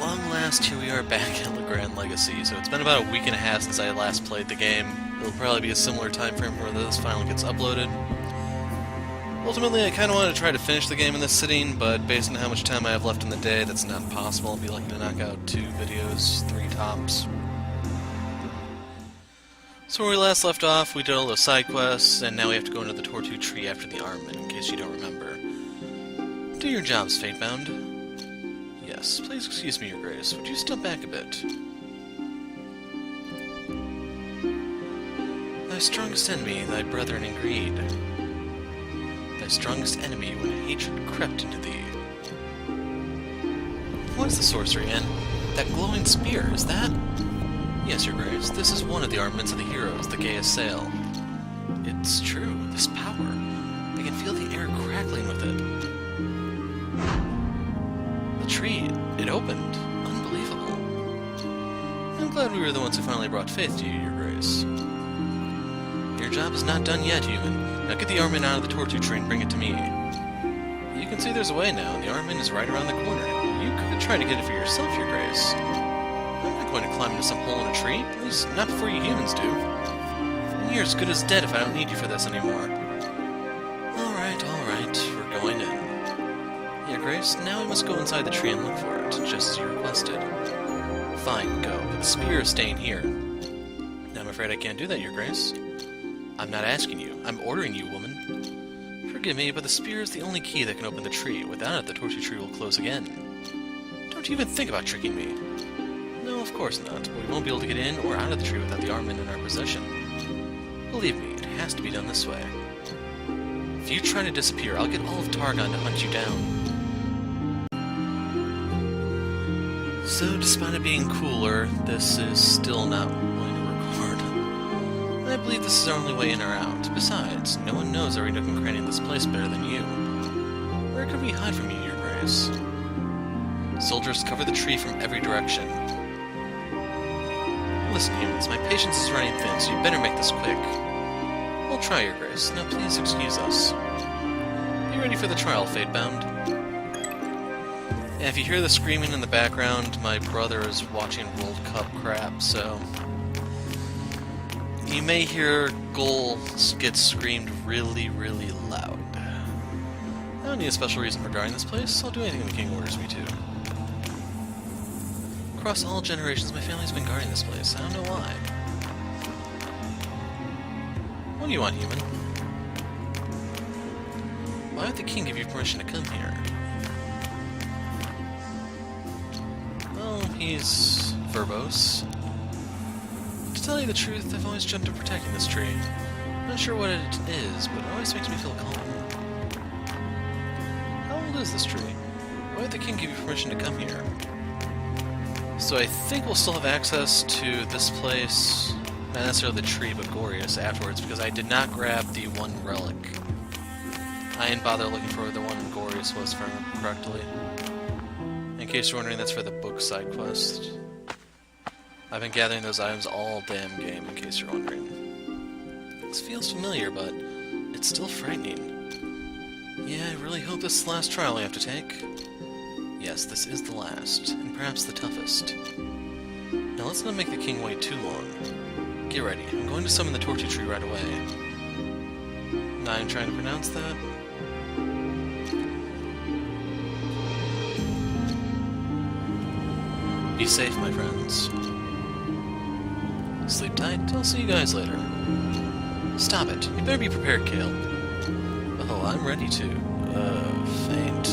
long last, here we are back at Legrand Legacy. So it's been about a week and a half since I last played the game. It'll probably be a similar time frame where this finally gets uploaded. Ultimately, I kind of wanted to try to finish the game in this sitting, but based on how much time I have left in the day, that's not possible. I'll be lucky to knock out 2 videos, 3 tops. So where we last left off, we did all those side quests, and now we have to go into the Tortu tree after the armament, in case you don't remember. Do your jobs, Fatebound. Yes, please excuse me, Your Grace. Would you step back a bit? Thy strongest enemy, thy brethren in greed. Thy strongest enemy when hatred crept into thee. What is the sorcery, and that glowing spear, is that? Yes, Your Grace, this is one of the armaments of the heroes, the gayest sail. It's true, this power. I can feel the air crackling with it. The tree, it opened. Unbelievable. I'm glad we were the ones who finally brought faith to you, Your Grace. Your job is not done yet, human. Now get the armament out of the Tortu tree and bring it to me. You can see there's a way now, and the armament is right around the corner. You could try to get it for yourself, Your Grace. I'm not going to climb into some hole in a tree, at least not before you humans do. And you're as good as dead if I don't need you for this anymore. Alright, we're going in. Your Grace, now we must go inside the tree and look for it, just as you requested. Fine, go, but the spear is staying here. Now I'm afraid I can't do that, Your Grace. I'm not asking you, I'm ordering you, woman. Forgive me, but the spear is the only key that can open the tree. Without it, the Tortu tree will close again. Don't you even think about tricking me. No, of course not, but we won't be able to get in or out of the tree without the armament in our possession. Believe me, it has to be done this way. If you try to disappear, I'll get all of Targon to hunt you down. So, despite it being cooler, this is still not going to record. I believe this is our only way in or out. Besides, no one knows every nook and cranny in this place better than you. Where could we hide from you, Your Grace? Soldiers cover the tree from every direction. Listen, humans, my patience is running thin, so you better make this quick. We'll try, Your Grace. Now please excuse us. Be ready for the trial, Fatebound. Yeah, if you hear the screaming in the background, my brother is watching World Cup crap, so... You may hear goals get screamed really, really loud. I don't need a special reason for guarding this place. I'll do anything the king orders me to. Across all generations, my family's been guarding this place. I don't know why. What do you want, human? Why would the king give you permission to come here? Well, he's verbose. To tell you the truth, I've always dreamt of protecting this tree. I'm not sure what it is, but it always makes me feel calm. How old is this tree? Why would the king give you permission to come here? So I think we'll still have access to this place, not necessarily the tree, but Gorius afterwards, because I did not grab the one relic. I didn't bother looking for where the one in Gorius was, if I remember correctly. In case you're wondering, that's for the book side quest. I've been gathering those items all damn game, in case you're wondering. This feels familiar, but it's still frightening. Yeah, I really hope this is the last trial I have to take. Yes, this is the last, and perhaps the toughest. Now let's not make the king wait too long. Get ready, I'm going to summon the Tortu tree right away. Now I'm trying to pronounce that. Be safe, my friends. Sleep tight, I'll see you guys later. Stop it, you better be prepared, Kale. Oh, I'm ready to, faint.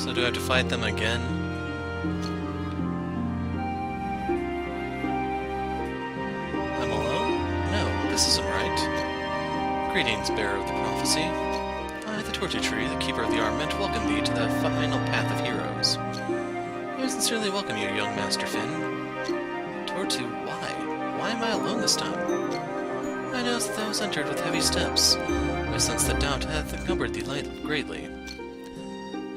So do I have to fight them again? I'm alone? No, this isn't right. Greetings, bearer of the prophecy. I, the Tortu tree, the keeper of the armament, welcome thee to the final path of heroes. I sincerely welcome you, young Master Finn. Tortu, why? Why am I alone this time? I know that thou hast entered with heavy steps. I sense that doubt hath encumbered thee greatly.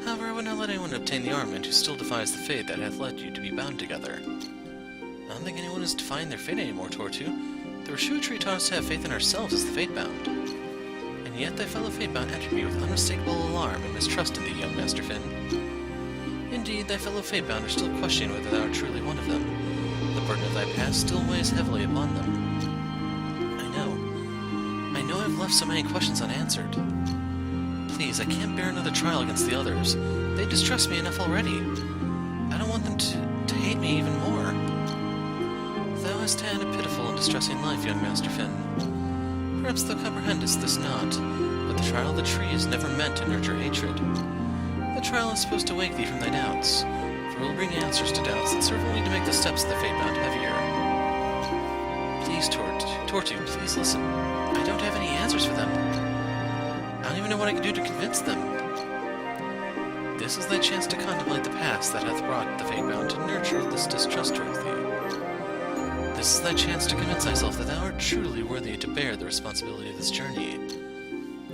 However, I would not let anyone obtain the armament who still defies the fate that hath led you to be bound together. I don't think anyone is defying their fate anymore, Tortu. The Reshu tree taught us to have faith in ourselves as the fate-bound. And And yet thy fellow Fatebound entered me with unmistakable alarm and mistrust in thee, young Master Finn. Indeed, thy fellow Fatebound are still questioning whether thou art truly one of them. The burden of thy past still weighs heavily upon them. I know I've left so many questions unanswered. Please, I can't bear another trial against the others. They distrust me enough already. I don't want them to hate me even more. Thou hast had a pitiful and distressing life, young Master Finn. Perhaps thou comprehendest this not, but the trial of the tree is never meant to nurture hatred. The trial is supposed to wake thee from thy doubts, for it will bring answers to doubts that serve only to make the steps of the Fatebound heavier. Please, Tortu, please listen. I don't have any answers for them. I don't even know what I can do to convince them. This is thy chance to contemplate the past that hath brought the Fatebound to nurture this distrust toward thee. This is thy chance to convince thyself that thou art truly worthy to bear the responsibility of this journey.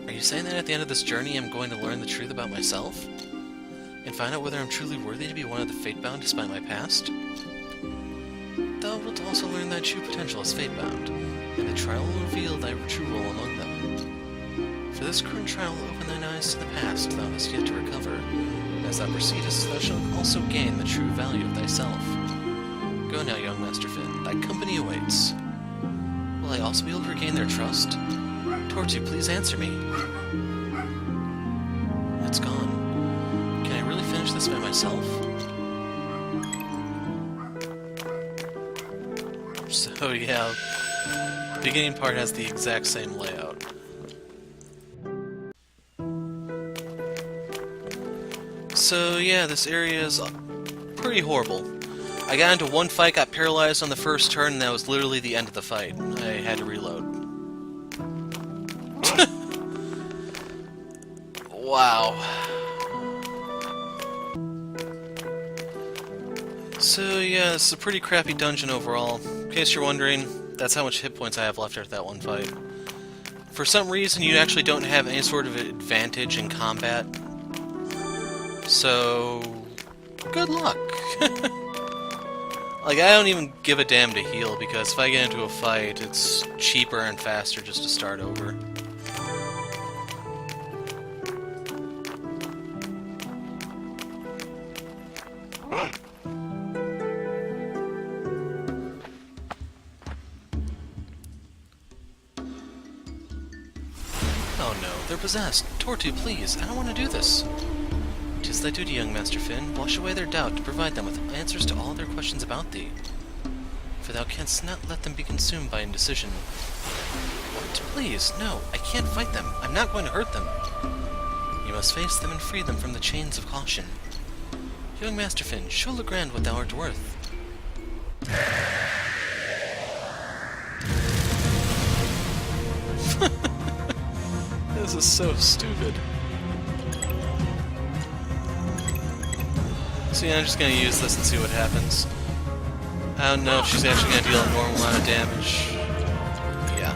Are you saying that at the end of this journey I'm going to learn the truth about myself? And find out whether I'm truly worthy to be one of the Fatebound despite my past? Thou wilt also learn thy true potential as Fatebound, and the trial will reveal thy true role among them. For this current trial will open thine eyes to the past thou hast yet to recover, and as thou proceedest thou shalt also gain the true value of thyself. Go now, young Master Finn, thy company awaits. Will I also be able to regain their trust? Tortu, please answer me. It's gone. Can I really finish this by myself? So yeah, the beginning part has the exact same layout. So yeah, this area is pretty horrible. I got into one fight, got paralyzed on the first turn, and that was literally the end of the fight. I had to reload. Wow. So yeah, this is a pretty crappy dungeon overall. In case you're wondering, that's how much hit points I have left after that one fight. For some reason, you actually don't have any sort of advantage in combat. So, good luck. Like, I don't even give a damn to heal, because if I get into a fight, it's cheaper and faster just to start over. Oh no, they're possessed. Tortu, please, I don't want to do this. 'Tis thy duty, young Master Finn, wash away their doubt to provide them with answers to all their questions about thee. For thou canst not let them be consumed by indecision. What? Please, no, I can't fight them. I'm not going to hurt them. You must face them and free them from the chains of caution. Young Master Finn, show Legrand what thou art worth. This is so stupid. So yeah, I'm just gonna use this and see what happens. I don't know if she's actually gonna deal a normal amount of damage. Yeah.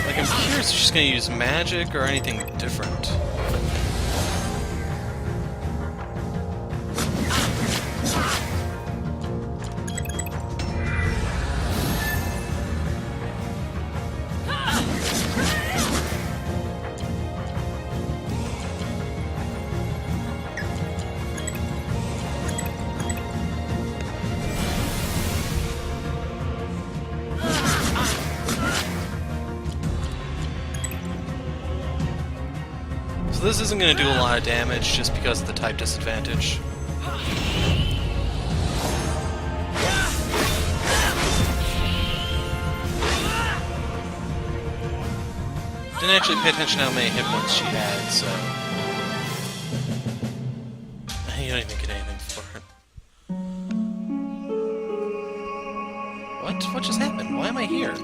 Like, I'm curious if she's gonna use magic or anything different. So this isn't going to do a lot of damage just because of the type disadvantage. Didn't actually pay attention to how many hit points she had, so... You don't even get anything for it. What? What just happened? Why am I here?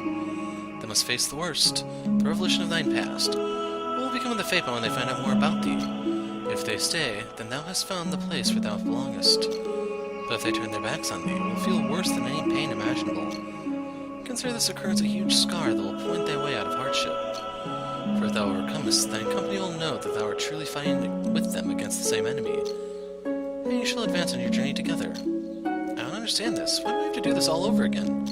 They must face the worst. The revolution of thine past. What will become of the Fatebound when they find out more about thee? If they stay, then thou hast found the place where thou belongest. But if they turn their backs on thee, it will feel worse than any pain imaginable. Consider this occurrence a huge scar that will point thy way out of hardship. For if thou overcomest, thine company will know that thou art truly fighting with them against the same enemy. And you shall advance on your journey together. I don't understand this. Why do I have to do this all over again?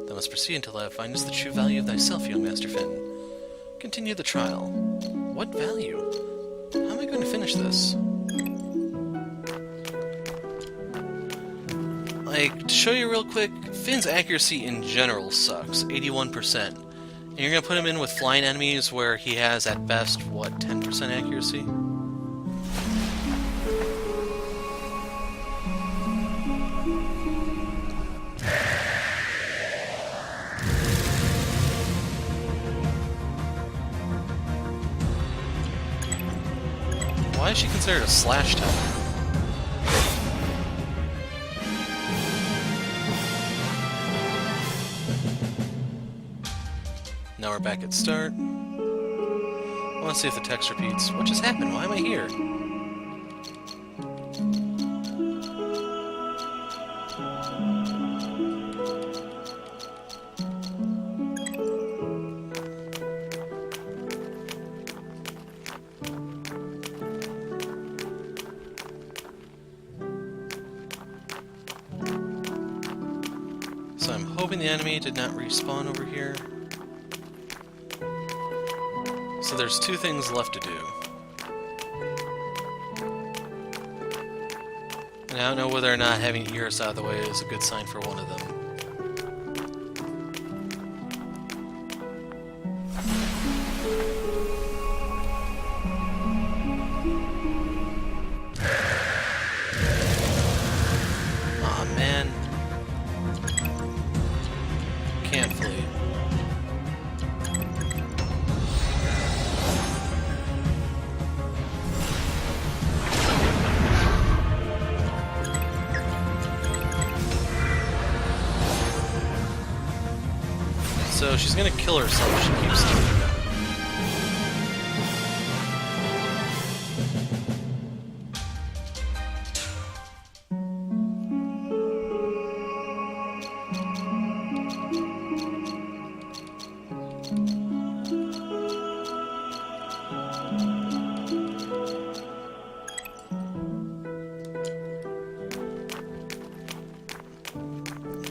Thou must proceed until thou findest the true value of thyself, young Master Finn. Continue the trial. What value? How am I going to finish this? Like, to show you real quick, Finn's accuracy in general sucks, 81%. And you're going to put him in with flying enemies where he has, at best, what, 10% accuracy? Why is she considered a slash type? Now we're back at start. I want to see if the text repeats. What just happened? Why am I here? So I'm hoping the enemy did not respawn over here. So there's two things left to do. And I don't know whether or not having Eris out of the way is a good sign for one of them. Aw, man. Can't flee. So she's gonna kill herself if she keeps doing that.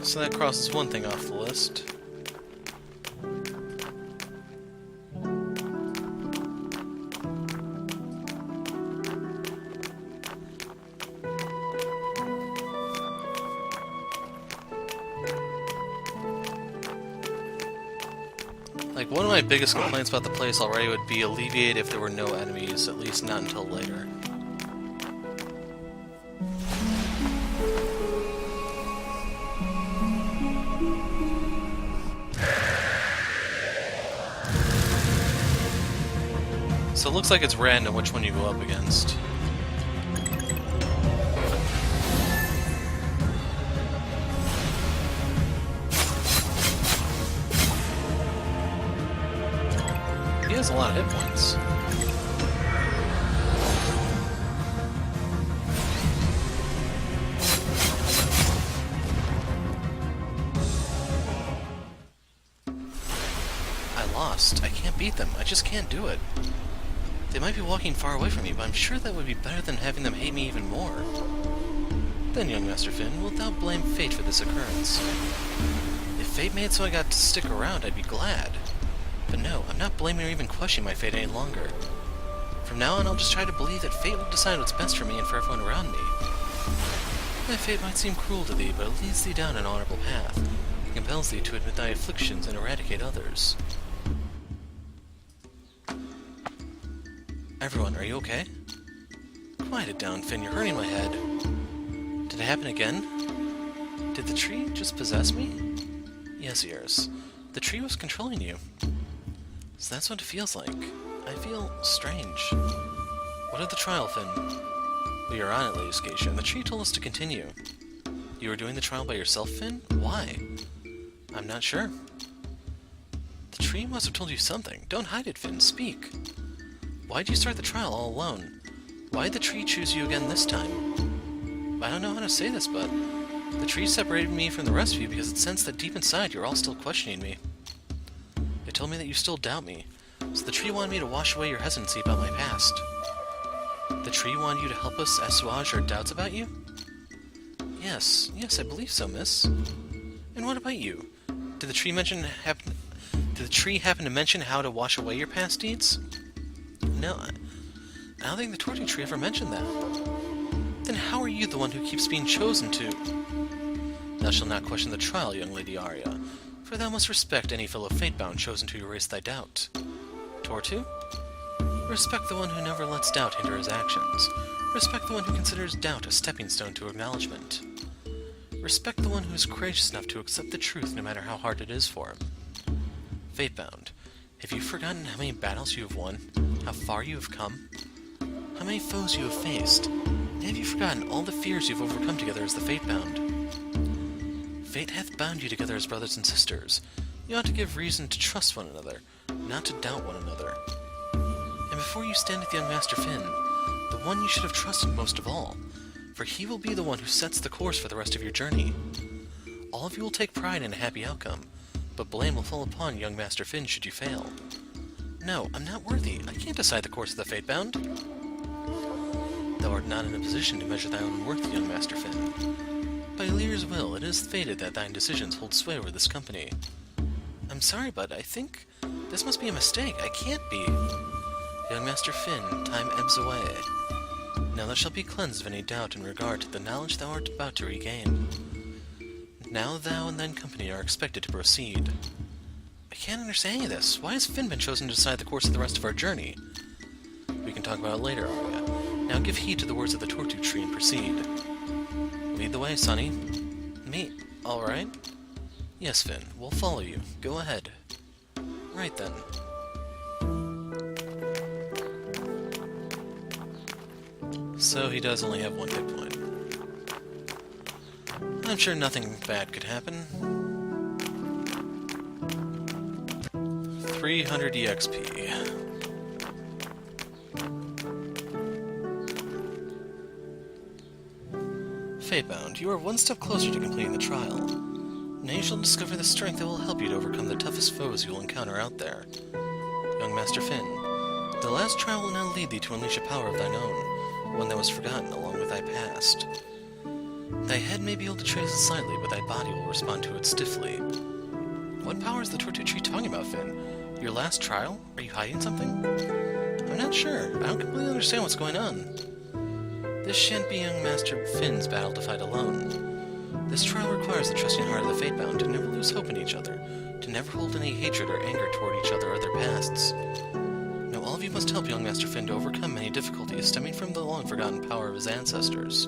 So that crosses one thing off the list. Like, one of my biggest complaints about the place already would be alleviated if there were no enemies, at least not until later. So it looks like it's random which one you go up against. He has a lot of hit points. I lost. I can't beat them. I just can't do it. They might be walking far away from me, but I'm sure that would be better than having them hate me even more. Then, young Master Finn, wilt thou blame fate for this occurrence? If fate made so I got to stick around, I'd be glad. But no, I'm not blaming or even questioning my fate any longer. From now on, I'll just try to believe that fate will decide what's best for me and for everyone around me. Thy fate might seem cruel to thee, but it leads thee down an honorable path. It compels thee to admit thy afflictions and eradicate others. Everyone, are you okay? Quiet it down, Finn, you're hurting my head. Did it happen again? Did the tree just possess me? Yes, Eris. The tree was controlling you. So that's what it feels like. I feel strange. What of the trial, Finn? We are on it, Lady Scatia, and the tree told us to continue. You were doing the trial by yourself, Finn? Why? I'm not sure. The tree must have told you something. Don't hide it, Finn. Speak. Why'd you start the trial all alone? Why'd the tree choose you again this time? I don't know how to say this, but the tree separated me from the rest of you because it sensed that deep inside you're all still questioning me. It told me that you still doubt me, so the tree wanted me to wash away your hesitancy about my past. The tree wanted you to help us assuage our doubts about you? Yes, I believe so, miss. And what about you? Did the tree happen to mention how to wash away your past deeds? No, I don't think the Tortu tree ever mentioned that. Then how are you the one who keeps being chosen to? Thou shalt not question the trial, young Lady Arya, for thou must respect any fellow fate-bound chosen to erase thy doubt. Tortu? Respect the one who never lets doubt hinder his actions. Respect the one who considers doubt a stepping stone to acknowledgement. Respect the one who is courageous enough to accept the truth no matter how hard it is for him. Fate-bound, have you forgotten how many battles you have won? How far you have come? How many foes you have faced? And have you forgotten all the fears you've overcome together as the Fate-bound? Fate hath bound you together as brothers and sisters. You ought to give reason to trust one another, not to doubt one another. And before you stand with young Master Finn, the one you should have trusted most of all, for he will be the one who sets the course for the rest of your journey. All of you will take pride in a happy outcome, but blame will fall upon young Master Finn should you fail. No, I'm not worthy. I can't decide the course of the Fate-bound. Thou art not in a position to measure thy own worth, young Master Finn. By Lear's will, it is fated that thine decisions hold sway over this company. I'm sorry, but I think this must be a mistake. I can't be. Young Master Finn, time ebbs away. Now thou shalt be cleansed of any doubt in regard to the knowledge thou art about to regain. Now thou and thine company are expected to proceed. I can't understand any of this. Why has Finn been chosen to decide the course of the rest of our journey? We can talk about it later, Arya. Now give heed to the words of the Tortu tree and proceed. Lead the way, Sonny. Me? Alright. Yes, Finn, we'll follow you. Go ahead. Right then. So he does only have one hit point. I'm sure nothing bad could happen. 300 EXP. Fatebound, you are one step closer to completing the trial. Now you shall discover the strength that will help you to overcome the toughest foes you will encounter out there. Young Master Finn, the last trial will now lead thee to unleash a power of thine own, one that was forgotten along with thy past. Thy head may be able to trace it slightly, but thy body will respond to it stiffly. What power is the Tortu tree talking about, Finn? Your last trial? Are you hiding something? I'm not sure. I don't completely understand what's going on. This shan't be young Master Finn's battle to fight alone. This trial requires the trusting heart of the Fate-bound to never lose hope in each other, to never hold any hatred or anger toward each other or their pasts. Now all of you must help young Master Finn to overcome many difficulties stemming from the long-forgotten power of his ancestors.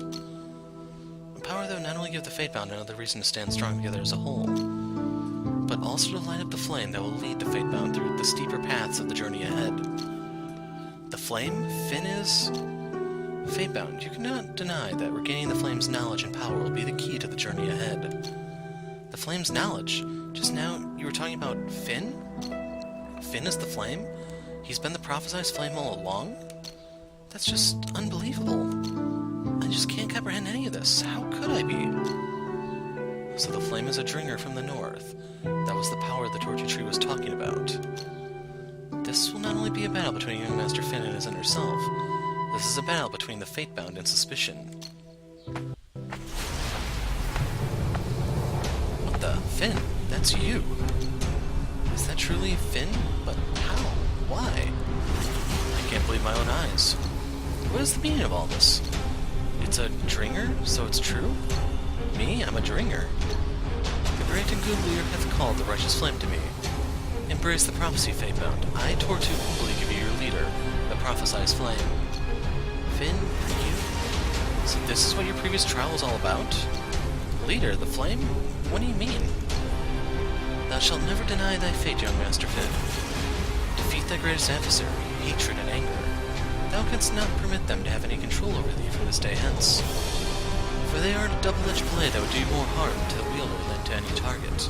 A power that will not only give the Fate-bound another reason to stand strong together as a whole, but also to light up the flame that will lead the Fate-bound through the steeper paths of the journey ahead. The flame Finn is? Fate-bound, you cannot deny that regaining the flame's knowledge and power will be the key to the journey ahead. The flame's knowledge? Just now, you were talking about Finn? Finn is the flame? He's been the prophesized flame all along? That's just unbelievable. I just can't comprehend any of this. How could I be? So the flame is a dringer from the north. That was the power the Tortu tree was talking about. This will not only be a battle between young Master Finn and his inner self. This is a battle between the Fate-bound and suspicion. What the? Finn? That's you. Is that truly Finn? But how? Why? I can't believe my own eyes. What is the meaning of all this? It's a dringer, so it's true? Me? I'm a dringer. The great and good leader hath called the righteous flame to me. Embrace the prophecy, Fate-bound. I, Tortu, humbly give you your leader, the prophesied flame. Finn, you? So this is what your previous trial was all about? Leader, the flame? What do you mean? Thou shalt never deny thy fate, young Master Finn. Defeat thy greatest adversary, hatred and anger. Thou canst not permit them to have any control over thee from this day hence. For they are a double-edged blade that would do you more harm to the wielder than to any target.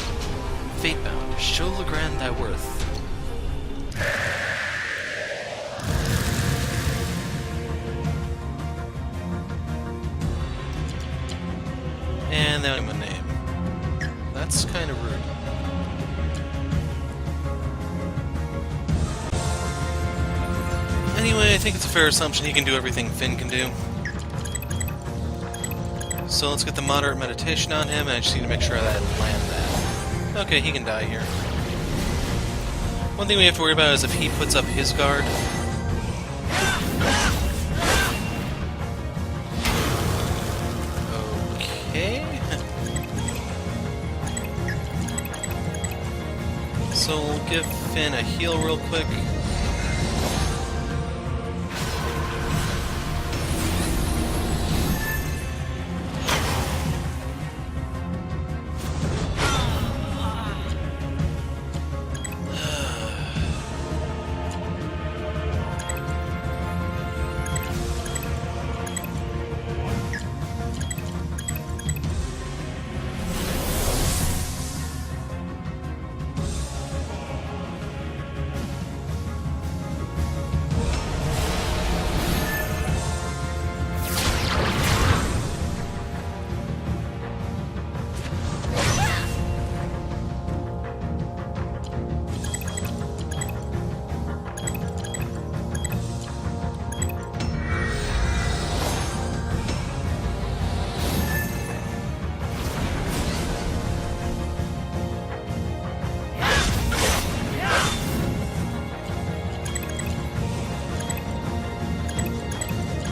Fate-bound, show Legrand thy worth. without him a name. That's kind of rude. Anyway, I think it's a fair assumption he can do everything Finn can do. So let's get the moderate meditation on him, and I just need to make sure that I land that. Okay, he can die here. One thing we have to worry about is if he puts up his guard. Okay. So we'll give Finn a heal real quick.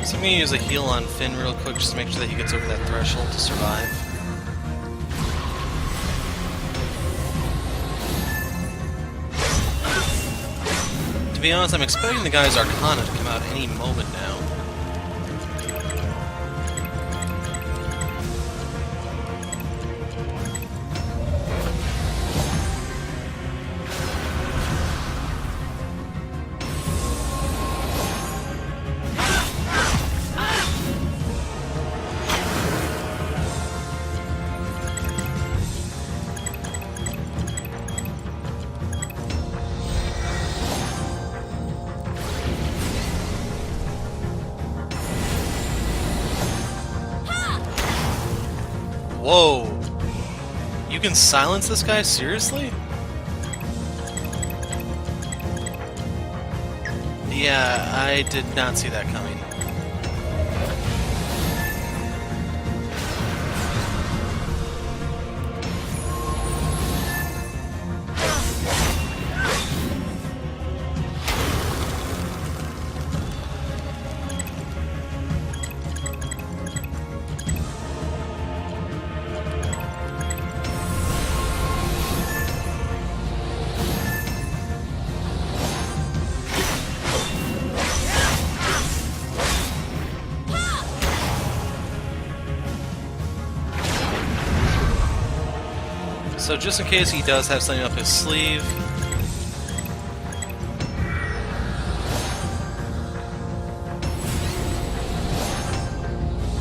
So I'm going to use a heal on Finn real quick just to make sure that he gets over that threshold to survive. To be honest, I'm expecting the guy's Arcana to come out any moment now. Whoa! You can silence this guy? Seriously? Yeah, I did not see that coming. So just in case he does have something up his sleeve,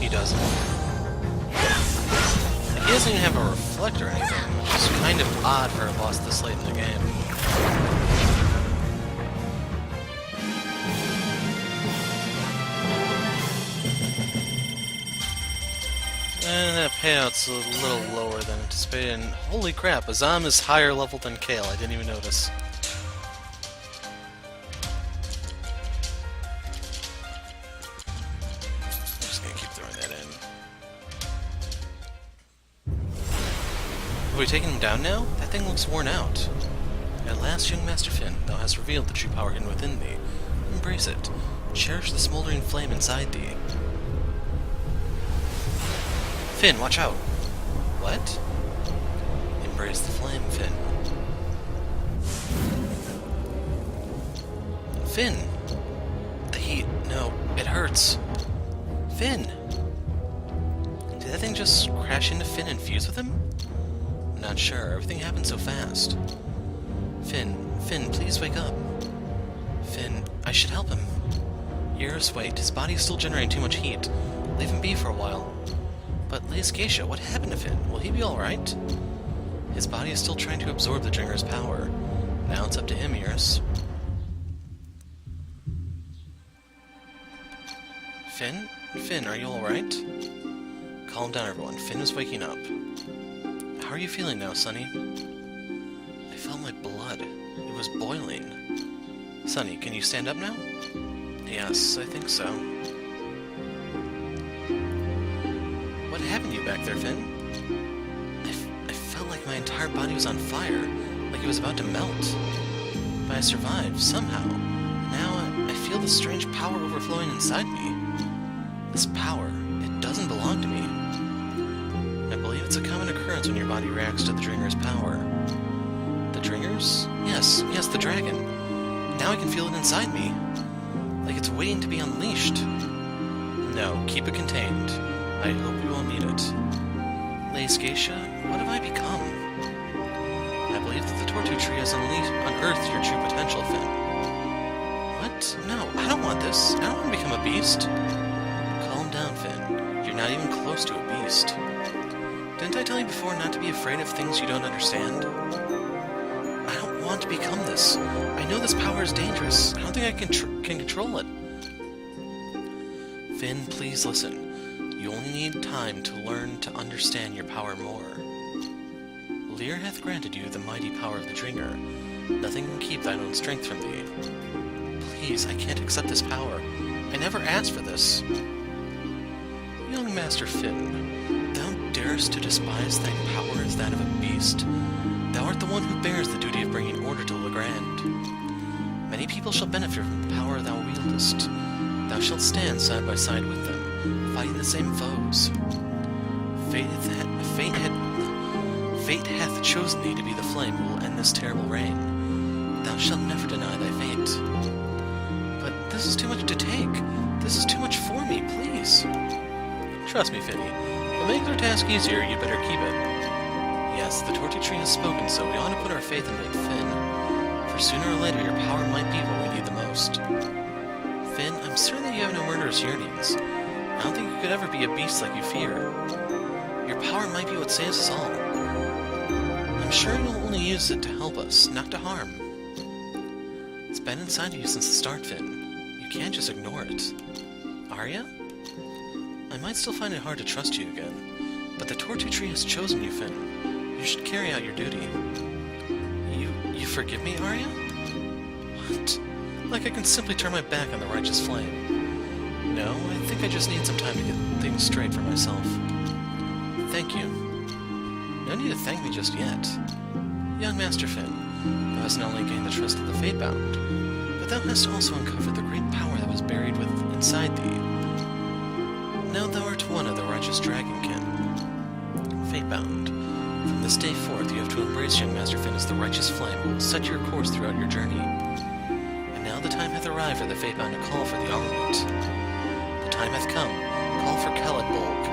he doesn't. He doesn't even have a reflect or anything, which is kind of odd for a boss this late in the game. And that payout's a little lower than anticipated, and holy crap, Azam is higher level than Kale, I didn't even notice. I'm just gonna keep throwing that in. Are we taking him down now? That thing looks worn out. At last, young Master Finn, thou hast revealed the true power hidden within thee. Embrace it. Cherish the smoldering flame inside thee. Finn, watch out! What? Embrace the flame, Finn. Finn! The heat. No, it hurts. Finn! Did that thing just crash into Finn and fuse with him? I'm not sure. Everything happened so fast. Finn, please wake up. Finn, I should help him. Years, wait. His body is still generating too much heat. Leave him be for a while. But Leiscacia, what happened to Finn? Will he be alright? His body is still trying to absorb the Dringer's power. Now it's up to him, Eurus. Finn? Finn, are you alright? Calm down, everyone. Finn is waking up. How are you feeling now, Sonny? I felt my blood. It was boiling. Sonny, can you stand up now? Yes, I think so. What happened to you back there, Finn? I felt like my entire body was on fire, like it was about to melt. But I survived, somehow. Now I feel this strange power overflowing inside me. This power, it doesn't belong to me. I believe it's a common occurrence when your body reacts to the Dringer's power. The Dringer's? Yes, the dragon. Now I can feel it inside me. Like it's waiting to be unleashed. No, keep it contained. I hope we won't need it. Lace Geisha, what have I become? I believe that the Tortu tree has unearthed your true potential, Finn. What? No, I don't want this. I don't want to become a beast. Calm down, Finn. You're not even close to a beast. Didn't I tell you before not to be afraid of things you don't understand? I don't want to become this. I know this power is dangerous. I don't think I can control it. Finn, please listen. You only need time to learn to understand your power more. Lear hath granted you the mighty power of the Dringer. Nothing can keep thine own strength from thee. Please, I can't accept this power. I never asked for this. Young Master Finn, thou darest to despise thy power as that of a beast. Thou art the one who bears the duty of bringing order to Legrand. Many people shall benefit from the power thou wieldest. Thou shalt stand side by side with them, fighting the same foes. Fate hath chosen thee to be the flame who will end this terrible reign. Thou shalt never deny thy fate. But this is too much to take. This is too much for me, please. Trust me, Finny. To make their task easier, you better keep it. Yes, the Tortu tree has spoken, so we ought to put our faith in it, Finn. For sooner or later, your power might be what we need the most. Finn, I'm certain that you have no murderous yearnings. I don't think you could ever be a beast like you fear. Your power might be what saves us all. I'm sure you'll only use it to help us, not to harm. It's been inside of you since the start, Finn. You can't just ignore it. Arya? I might still find it hard to trust you again, but the Tortu tree has chosen you, Finn. You should carry out your duty. You forgive me, Arya? What? Like I can simply turn my back on the righteous flame. No, I think I just need some time to get things straight for myself. Thank you. No need to thank me just yet. Young Master Finn, thou hast not only gained the trust of the Fatebound, but thou hast also uncovered the great power that was buried inside thee. Now thou art one of the righteous dragonkin. Fatebound, from this day forth you have to embrace young Master Finn as the righteous flame who will set your course throughout your journey. And now the time hath arrived for the Fatebound to call for the armament. The time hath come. Call for Caladbolg.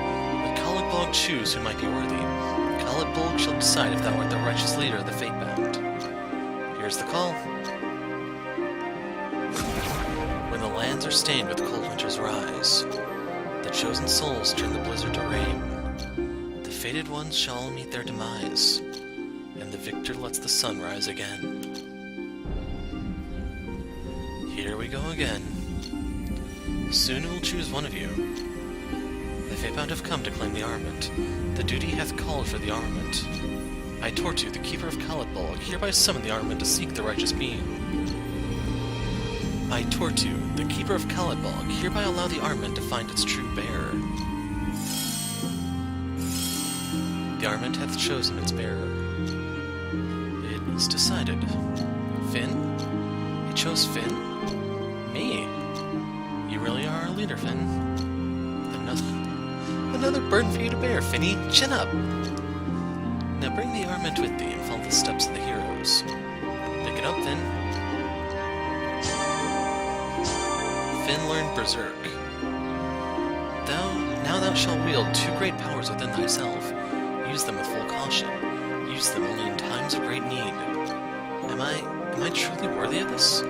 Let Caladbolg choose who might be worthy. Caladbolg shall decide if thou art the righteous leader of the Fatebound. Here's the call. When the lands are stained with cold winter's rise, the chosen souls turn the blizzard to rain. The fated ones shall all meet their demise, and the victor lets the sun rise again. Here we go again. Soon it will choose one of you. The Fatebound have come to claim the armament. The duty hath called for the armament. I, Tortu, the keeper of Caladbolg, hereby summon the armament to seek the righteous being. I, Tortu, the keeper of Caladbolg, hereby allow the armament to find its true bearer. The armament hath chosen its bearer. It is decided. Finn? It chose Finn? Me? You really are our leader, Finn. Another burden for you to bear, Finny. Chin up! Now bring the armament with thee and follow the steps of the heroes. Pick it up, Finn. Finn learned Berserk. Now thou shalt wield two great powers within thyself. Use them with full caution. Use them only in times of great need. Am I truly worthy of this?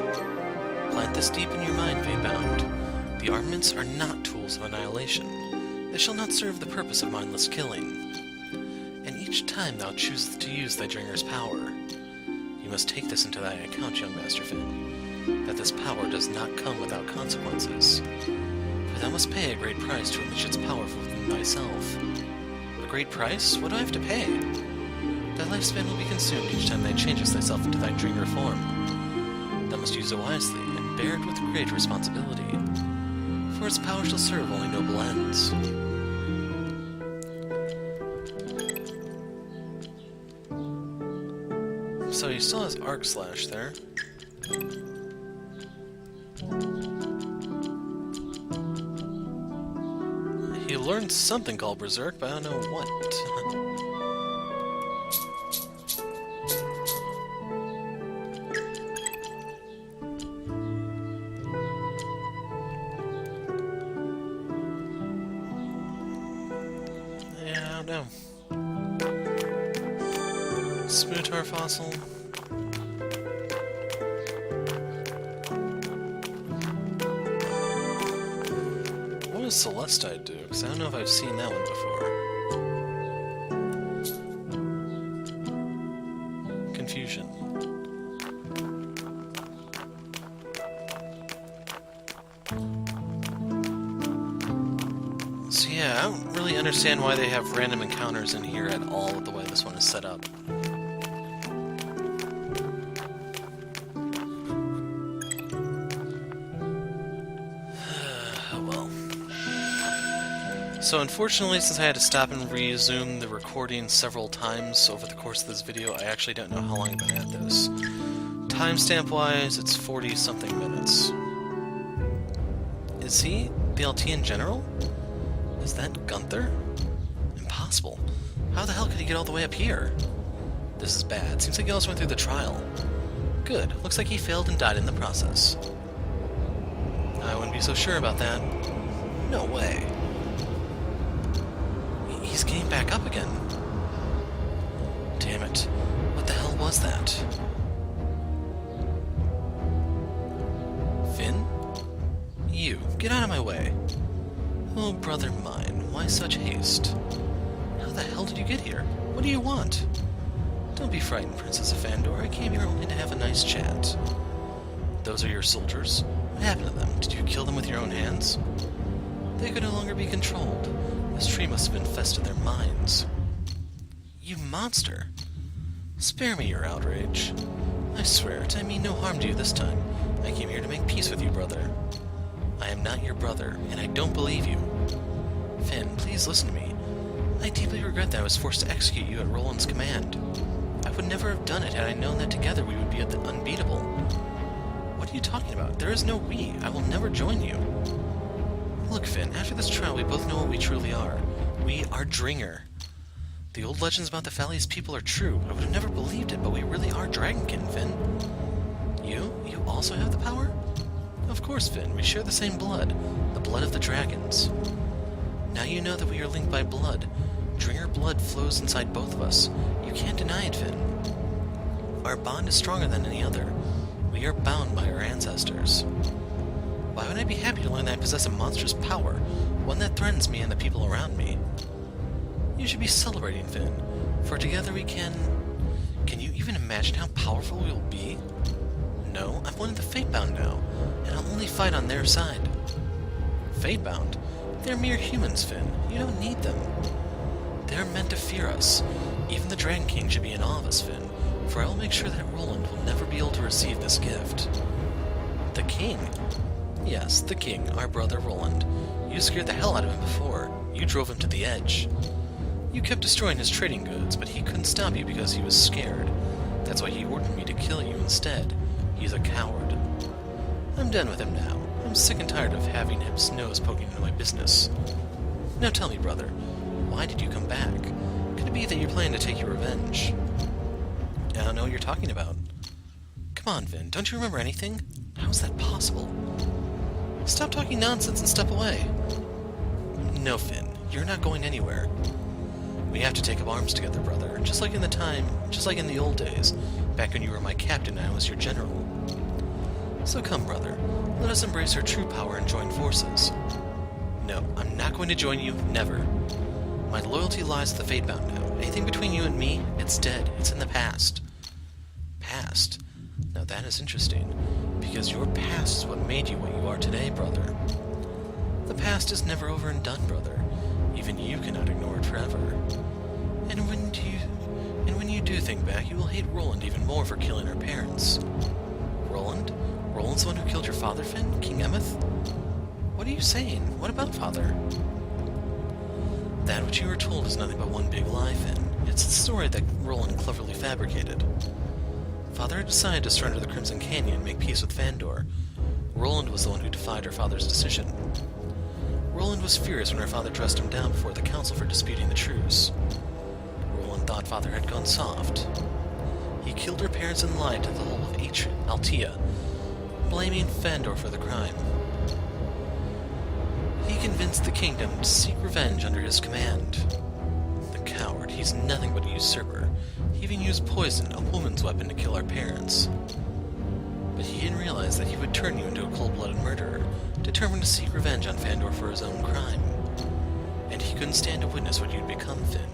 Plant this deep in your mind, Fatebound. The armaments are not tools of annihilation. They shall not serve the purpose of mindless killing. And each time thou choosest to use thy Dringer's power, you must take this into thy account, young Master Finn, that this power does not come without consequences. For thou must pay a great price to unleash its power myself. A great price? What do I have to pay? Thy lifespan will be consumed each time thou changest thyself into thy dreamer form. Thou must use it wisely, and bear it with great responsibility, for its power shall serve only noble ends. So he still has Arc Slash there. He learned something called Berserk, but I don't know what. Yeah, I don't know. Smootar fossil. What does Celestite do? Because I don't know if I've seen that one before. Confusion. So yeah, I don't really understand why they have random encounters in here at all with the way this one is set up. So unfortunately, since I had to stop and resume the recording several times over the course of this video, I actually don't know how long I've been at this. Timestamp-wise, it's 40-something minutes. Is he the Altian General? Is that Gunther? Impossible. How the hell could he get all the way up here? This is bad. Seems like he also went through the trial. Good. Looks like he failed and died in the process. I wouldn't be so sure about that. No way. He's getting back up again. Damn it. What the hell was that? Finn? You, get out of my way. Oh, brother mine, why such haste? How the hell did you get here? What do you want? Don't be frightened, Princess Afandor. I came here only to have a nice chat. Those are your soldiers? What happened to them? Did you kill them with your own hands? They could no longer be controlled. This tree must have infested their minds. You monster! Spare me your outrage. I swear it, I mean no harm to you this time. I came here to make peace with you, brother. I am not your brother, and I don't believe you. Finn, please listen to me. I deeply regret that I was forced to execute you at Roland's command. I would never have done it had I known that together we would be unbeatable. What are you talking about? There is no we. I will never join you. Look, Finn, after this trial, we both know what we truly are. We are Dringer. The old legends about the Valley's people are true. I would have never believed it, but we really are Dragonkin, Finn. You? You also have the power? Of course, Finn. We share the same blood. The blood of the dragons. Now you know that we are linked by blood. Dringer blood flows inside both of us. You can't deny it, Finn. Our bond is stronger than any other. We are bound by our ancestors. Why would I be happy to learn that I possess a monstrous power, one that threatens me and the people around me? You should be celebrating, Finn, for together we can... Can you even imagine how powerful we will be? No, I'm one of the Fatebound now, and I'll only fight on their side. Fatebound? They're mere humans, Finn. You don't need them. They're meant to fear us. Even the Dragon King should be in awe of us, Finn, for I will make sure that Roland will never be able to receive this gift. The King? Yes, the King, our brother Roland. You scared the hell out of him before. You drove him to the edge. You kept destroying his trading goods, but he couldn't stop you because he was scared. That's why he ordered me to kill you instead. He's a coward. I'm done with him now. I'm sick and tired of having his nose poking into my business. Now tell me, brother, why did you come back? Could it be that you're planning to take your revenge? I don't know what you're talking about. Come on, Vin, don't you remember anything? How is that possible? Stop talking nonsense and step away. No, Finn, you're not going anywhere. We have to take up arms together, brother, just like in the old days, back when you were my captain and I was your general. So come, brother, let us embrace our true power and join forces. No, I'm not going to join you, never. My loyalty lies with the Fatebound now. Anything between you and me, it's dead. It's in the past. Past? Now that is interesting, because your past is what made you what you are today, brother. The past is never over and done, brother. Even even you cannot ignore it forever. And when you do think back, you will hate Roland even more for killing our parents. Roland? Roland's the one who killed your father, Finn? King Emmeth? What are you saying? What about father? That which you were told is nothing but one big lie, Finn. It's the story that Roland cleverly fabricated. Father had decided to surrender the Crimson Canyon and make peace with Fandor. Roland was the one who defied her father's decision. Roland was furious when her father dressed him down before the council for disputing the truce. Roland thought father had gone soft. He killed her parents and lied to the whole of Altea, blaming Fandor for the crime. He convinced the kingdom to seek revenge under his command. The coward, he's nothing but a usurper. He even used poison, a woman's weapon, to kill our parents. But he didn't realize that he would turn you into a cold-blooded murderer, determined to seek revenge on Fandor for his own crime. And he couldn't stand to witness what you'd become, Finn.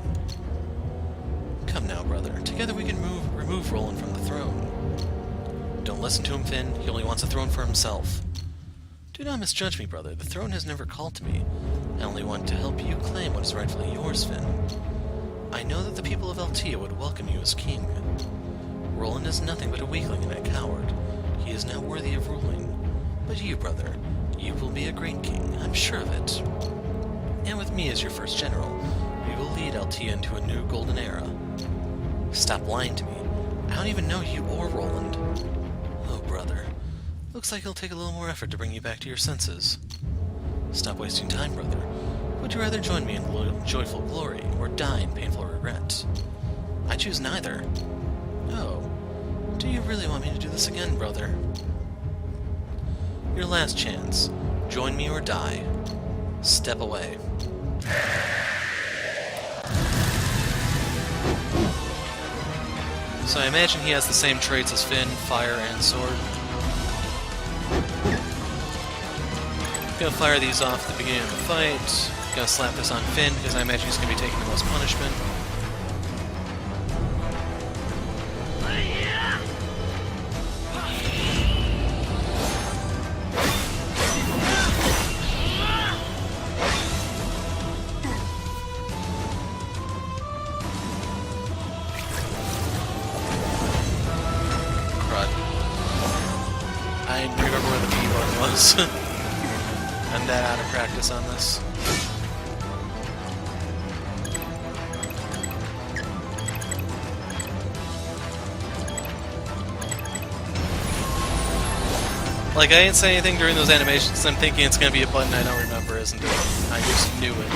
Come now, brother. Together we can remove Roland from the throne. Don't listen to him, Finn. He only wants a throne for himself. Do not misjudge me, brother. The throne has never called to me. I only want to help you claim what is rightfully yours, Finn. I know that the people of Altea would welcome you as king. Roland is nothing but a weakling and a coward. He is not worthy of ruling. But you, brother, you will be a great king. I'm sure of it. And with me as your first general, we will lead Altea into a new golden era. Stop lying to me. I don't even know you or Roland. Oh, brother. Looks like it'll take a little more effort to bring you back to your senses. Stop wasting time, brother. Would you rather join me in joyful glory, or die in painful regret? I choose neither. Oh. Do you really want me to do this again, brother? Your last chance. Join me or die. Step away. So I imagine he has the same traits as Finn, fire and sword. Gonna fire these off at the beginning of the fight. Gonna slap this on Finn, because I imagine he's gonna be taking the most punishment. I remember where the B button was. I'm that out of practice on this. Like, I didn't say anything during those animations, I'm thinking it's gonna be a button I don't remember, isn't it? I just knew it.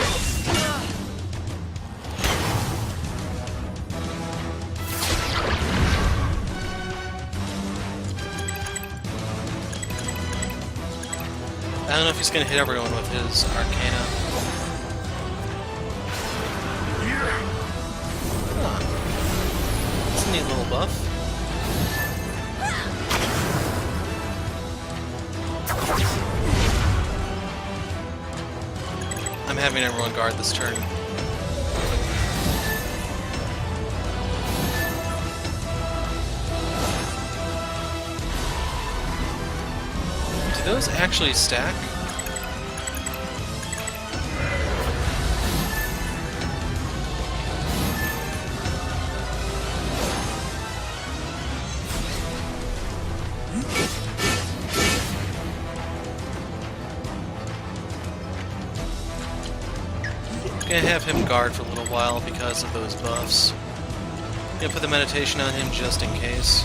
I don't know if he's going to hit everyone with his Arcana. Huh. That's a neat little buff. I'm having everyone guard this turn. Do those actually stack? Gonna have him guard for a little while because of those buffs. Gonna put the meditation on him just in case.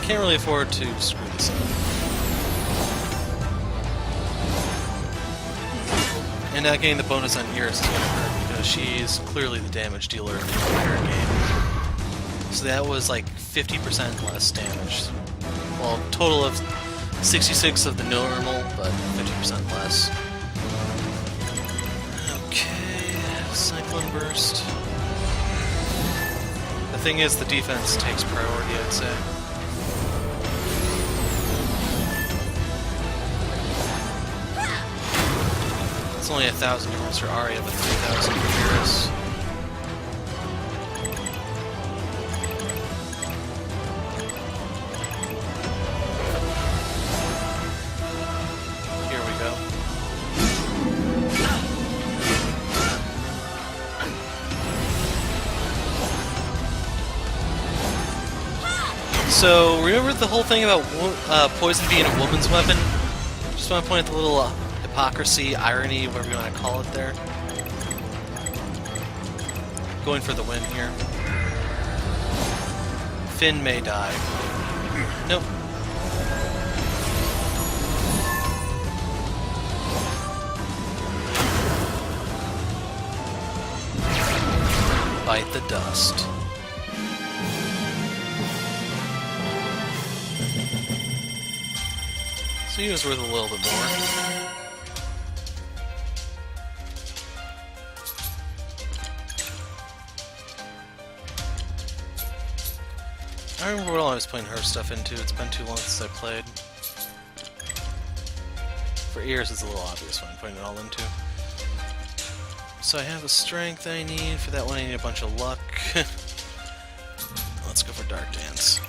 Can't really afford to screw this up. And not getting the bonus on Iris is going to hurt because she's clearly the damage dealer in the entire game. So that was like 50% less damage. Well, total of 66 of the normal, but 50% less. Okay, Cyclone Burst. The thing is, the defense takes priority, I'd say. only 1,000 euros for Arya, but 3,000 for Paris. Here we go. So, remember the whole thing about poison being a woman's weapon? Just want to point at the little hypocrisy, irony, whatever you want to call it there. Going for the win here. Finn may die. Nope. Bite the dust. So he was worth a little bit more. I remember what I was putting her stuff into. It's been too long since I played. For ears, it's a little obvious what I'm putting it all into. So I have the strength I need. For that one, I need a bunch of luck. Let's go for Dark Dance.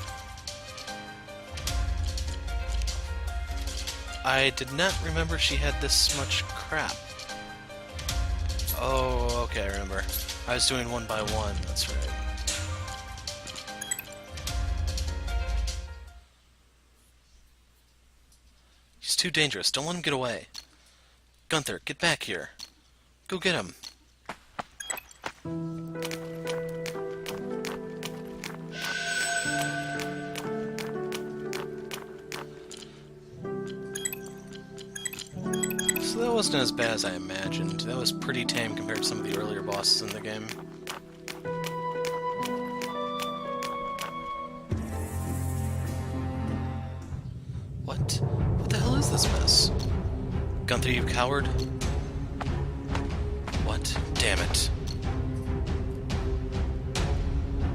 I did not remember she had this much crap. Oh, okay, I remember. I was doing one by one, that's right. He's too dangerous, don't let him get away. Gunther, get back here. Go get him. So that wasn't as bad as I imagined. That was pretty tame compared to some of the earlier bosses in the game. What? What the hell is this mess? Gunther, you coward? What? Damn it.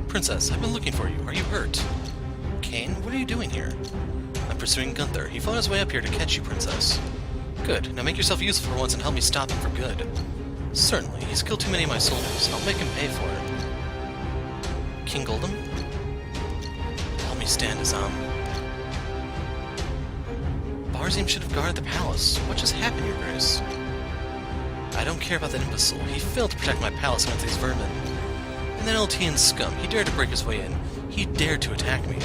Princess, I've been looking for you. Are you hurt? Kane, what are you doing here? I'm pursuing Gunther. He fought his way up here to catch you, Princess. Good. Now make yourself useful for once and help me stop him for good. Certainly. He's killed too many of my soldiers. I'll make him pay for it. King Goldham? Help me stand, Azam. Barzim should have guarded the palace. What just happened, Your Grace? I don't care about that imbecile. He failed to protect my palace against these vermin. And that Eltian scum, he dared to break his way in. He dared to attack me.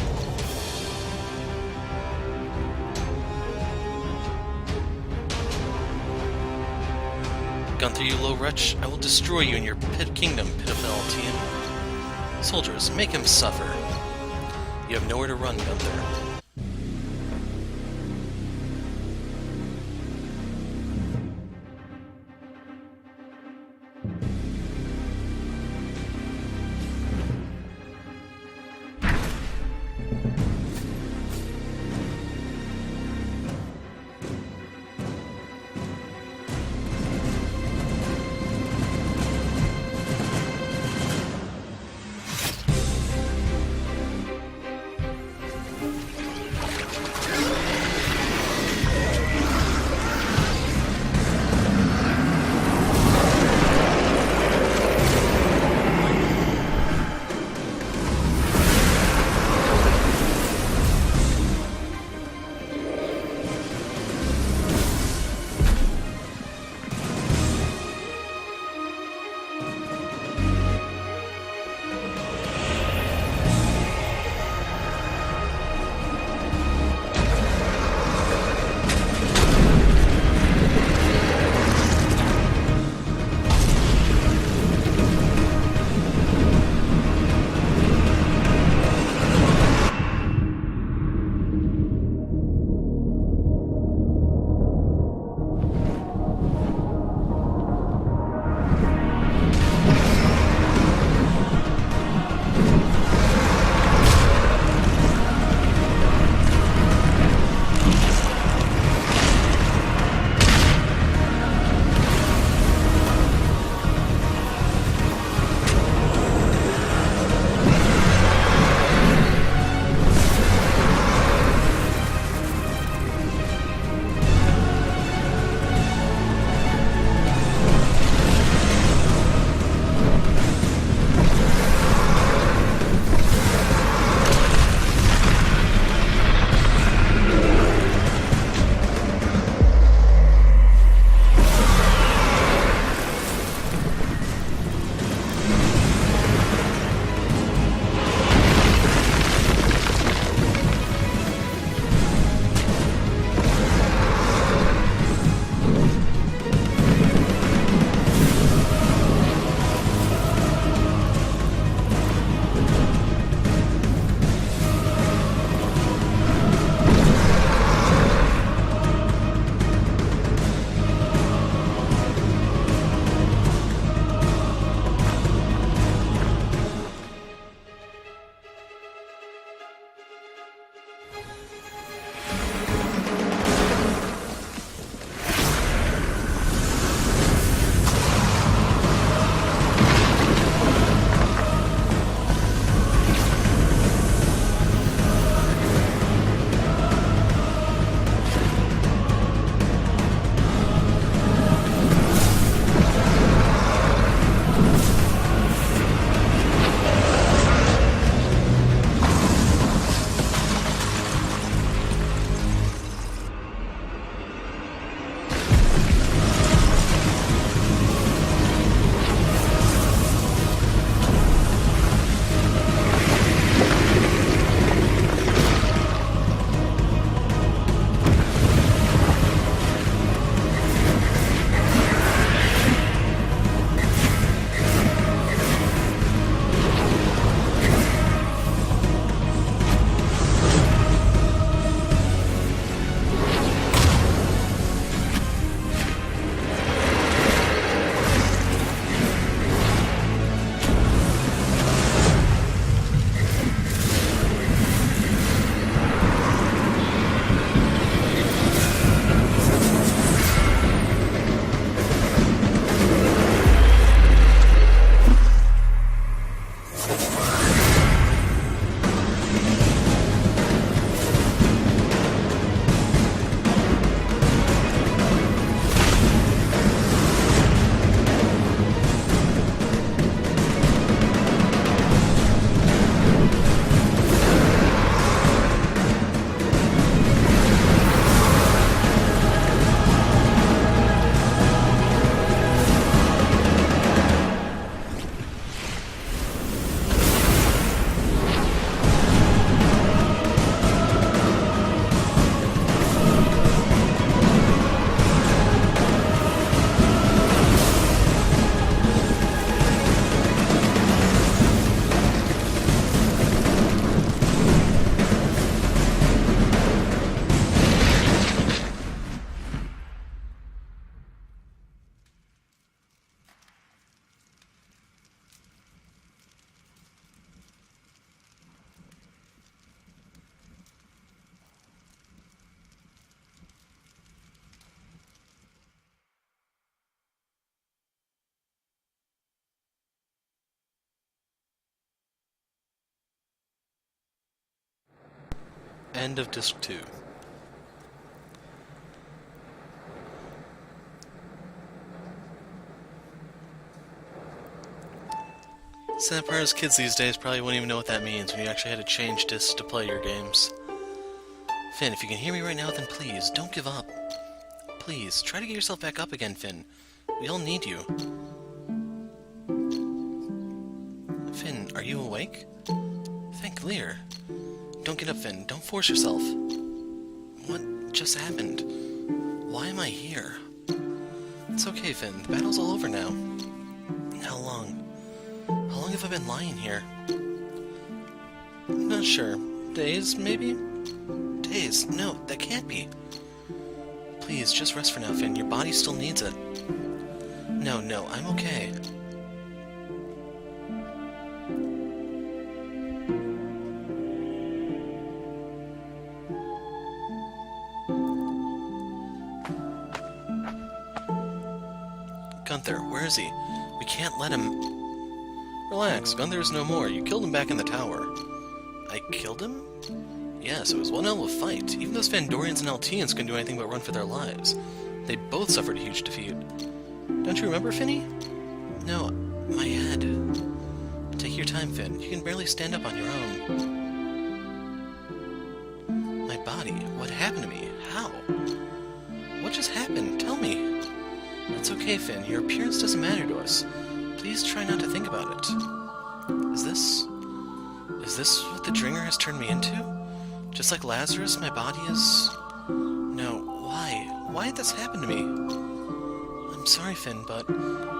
Gunther, you low wretch, I will destroy you in your kingdom, pitiful Eltian. Soldiers, make him suffer. You have nowhere to run, Gunther. End of Disc 2. Sad part is kids these days probably wouldn't even know what that means when you actually had to change discs to play your games. Finn, if you can hear me right now, then please, don't give up. Please, try to get yourself back up again, Finn. We all need you. Finn, are you awake? Thank Lear. Don't get up, Finn. Don't force yourself. What just happened? Why am I here? It's okay, Finn. The battle's all over now. How long? How long have I been lying here? Not sure. Days, maybe? Days? No, that can't be. Please, just rest for now, Finn. Your body still needs it. No, I'm okay. Gunther, where is he? We can't let him... Relax, Gunther is no more. You killed him back in the tower. I killed him? Yes, it was one hell of a fight. Even those Fandorians and Altians couldn't do anything but run for their lives. They both suffered a huge defeat. Don't you remember, Finny? No, my head. Take your time, Finn. You can barely stand up on your own. My body? What happened to me? How? What just happened? Tell me. It's okay, Finn. Your appearance doesn't matter to us. Please try not to think about it. Is this what the Dringer has turned me into? Just like Lazarus, my body is... No, why? Why did this happen to me? I'm sorry, Finn, but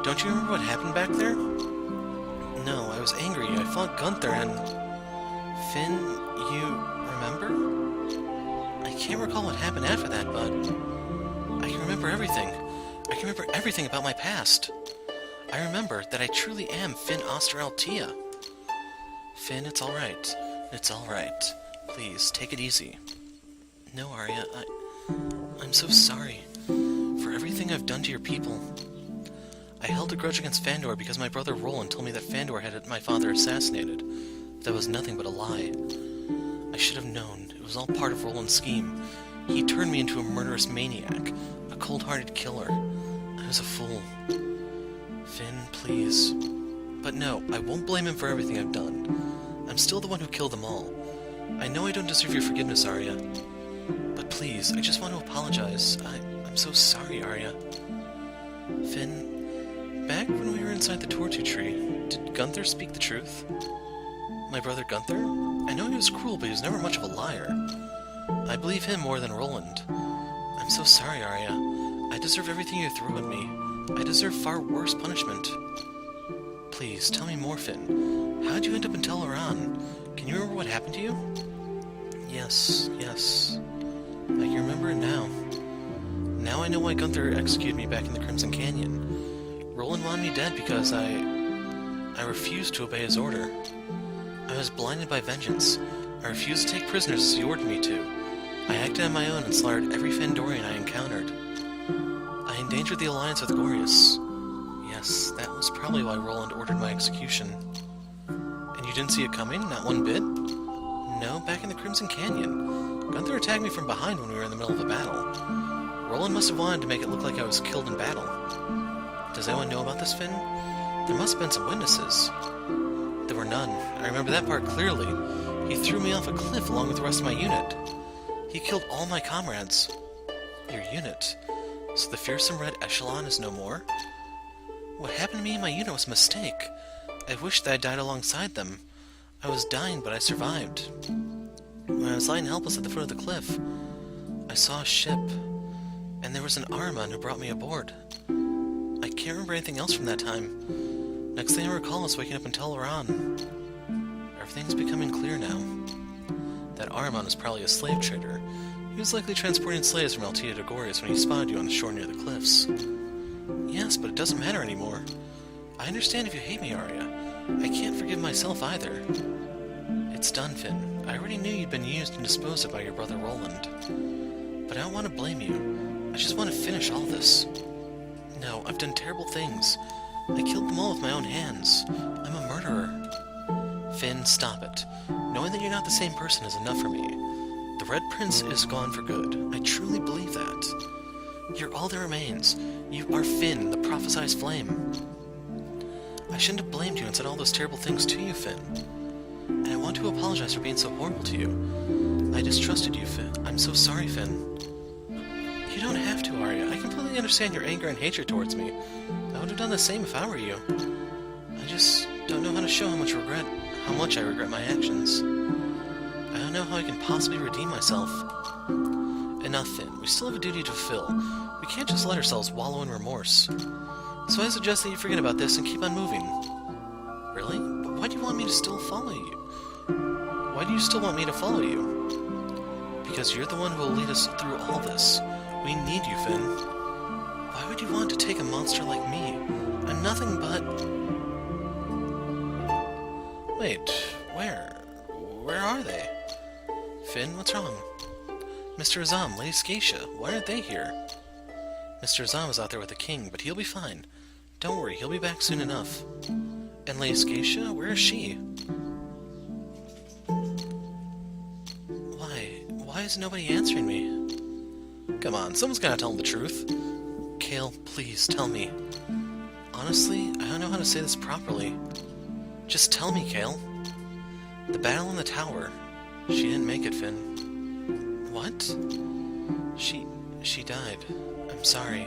don't you remember what happened back there? No, I was angry. I fought Gunther and... Finn, you remember? I can't recall what happened after that, but... I can remember everything. I can remember everything about my past. I remember that I truly am Finn Osteraltea. Finn, it's alright. It's alright. Please, take it easy. No, Arya, I'm so sorry for everything I've done to your people. I held a grudge against Fandor because my brother Roland told me that Fandor had my father assassinated. That was nothing but a lie. I should have known. It was all part of Roland's scheme. He turned me into a murderous maniac, a cold-hearted killer. I was a fool. Finn, please. But no, I won't blame him for everything I've done. I'm still the one who killed them all. I know I don't deserve your forgiveness, Arya. But please, I just want to apologize. I'm so sorry, Arya. Finn, back when we were inside the Tortu tree, did Gunther speak the truth? My brother Gunther? I know he was cruel, but he was never much of a liar. I believe him more than Roland. I'm so sorry, Arya. I deserve everything you threw at me. I deserve far worse punishment. Please, tell me more, Finn. How'd you end up in Teleran? Can you remember what happened to you? Yes. I can remember it now. Now I know why Gunther executed me back in the Crimson Canyon. Roland wanted me dead because I refused to obey his order. I was blinded by vengeance. I refused to take prisoners as he ordered me to. I acted on my own and slaughtered every Fandorian I encountered. I endangered the alliance with Gorius. Yes, that was probably why Roland ordered my execution. And you didn't see it coming? Not one bit? No, back in the Crimson Canyon. Gunther attacked me from behind when we were in the middle of a battle. Roland must have wanted to make it look like I was killed in battle. Does anyone know about this, Finn? There must have been some witnesses. There were none. I remember that part clearly. He threw me off a cliff along with the rest of my unit. He killed all my comrades. Your unit? So the fearsome Red Echelon is no more? What happened to me and my unit was a mistake. I wished that I died alongside them. I was dying, but I survived. When I was lying helpless at the foot of the cliff, I saw a ship, and there was an Ahriman who brought me aboard. I can't remember anything else from that time. Next thing I recall is waking up in Teleran. Everything's becoming clear now. That Ahriman was probably a slave trader. He was likely transporting slaves from Altea to Gorius when he spotted you on the shore near the cliffs. Yes, but it doesn't matter anymore. I understand if you hate me, Arya. I can't forgive myself either. It's done, Finn. I already knew you'd been used and disposed of by your brother Roland. But I don't want to blame you. I just want to finish all this. No, I've done terrible things. I killed them all with my own hands. I'm a murderer. Finn, stop it. Knowing that you're not the same person is enough for me. The Red Prince is gone for good. I truly believe that. You're all that remains. You are Finn, the prophesized flame. I shouldn't have blamed you and said all those terrible things to you, Finn. And I want to apologize for being so horrible to you. I distrusted you, Finn. I'm so sorry, Finn. You don't have to, Arya. I completely understand your anger and hatred towards me. I would have done the same if I were you. I just don't know how to show how much I regret my actions. I don't know how I can possibly redeem myself. Enough, Finn. We still have a duty to fulfill. We can't just let ourselves wallow in remorse. So I suggest that you forget about this and keep on moving. Really? But why do you want me to still follow you? Why do you still want me to follow you? Because you're the one who will lead us through all this. We need you, Finn. Why would you want to take a monster like me? I'm nothing but... Wait, where? Where are they? Finn, what's wrong? Mr. Azam, Lady Scatia, why aren't they here? Mr. Azam is out there with the king, but he'll be fine. Don't worry, he'll be back soon enough. And Lady Scatia, where is she? Why is nobody answering me? Come on, someone's gotta tell him the truth. Kale, please, tell me. Honestly, I don't know how to say this properly. Just tell me, Kale. The battle in the tower. She didn't make it, Finn. What? She died. I'm sorry.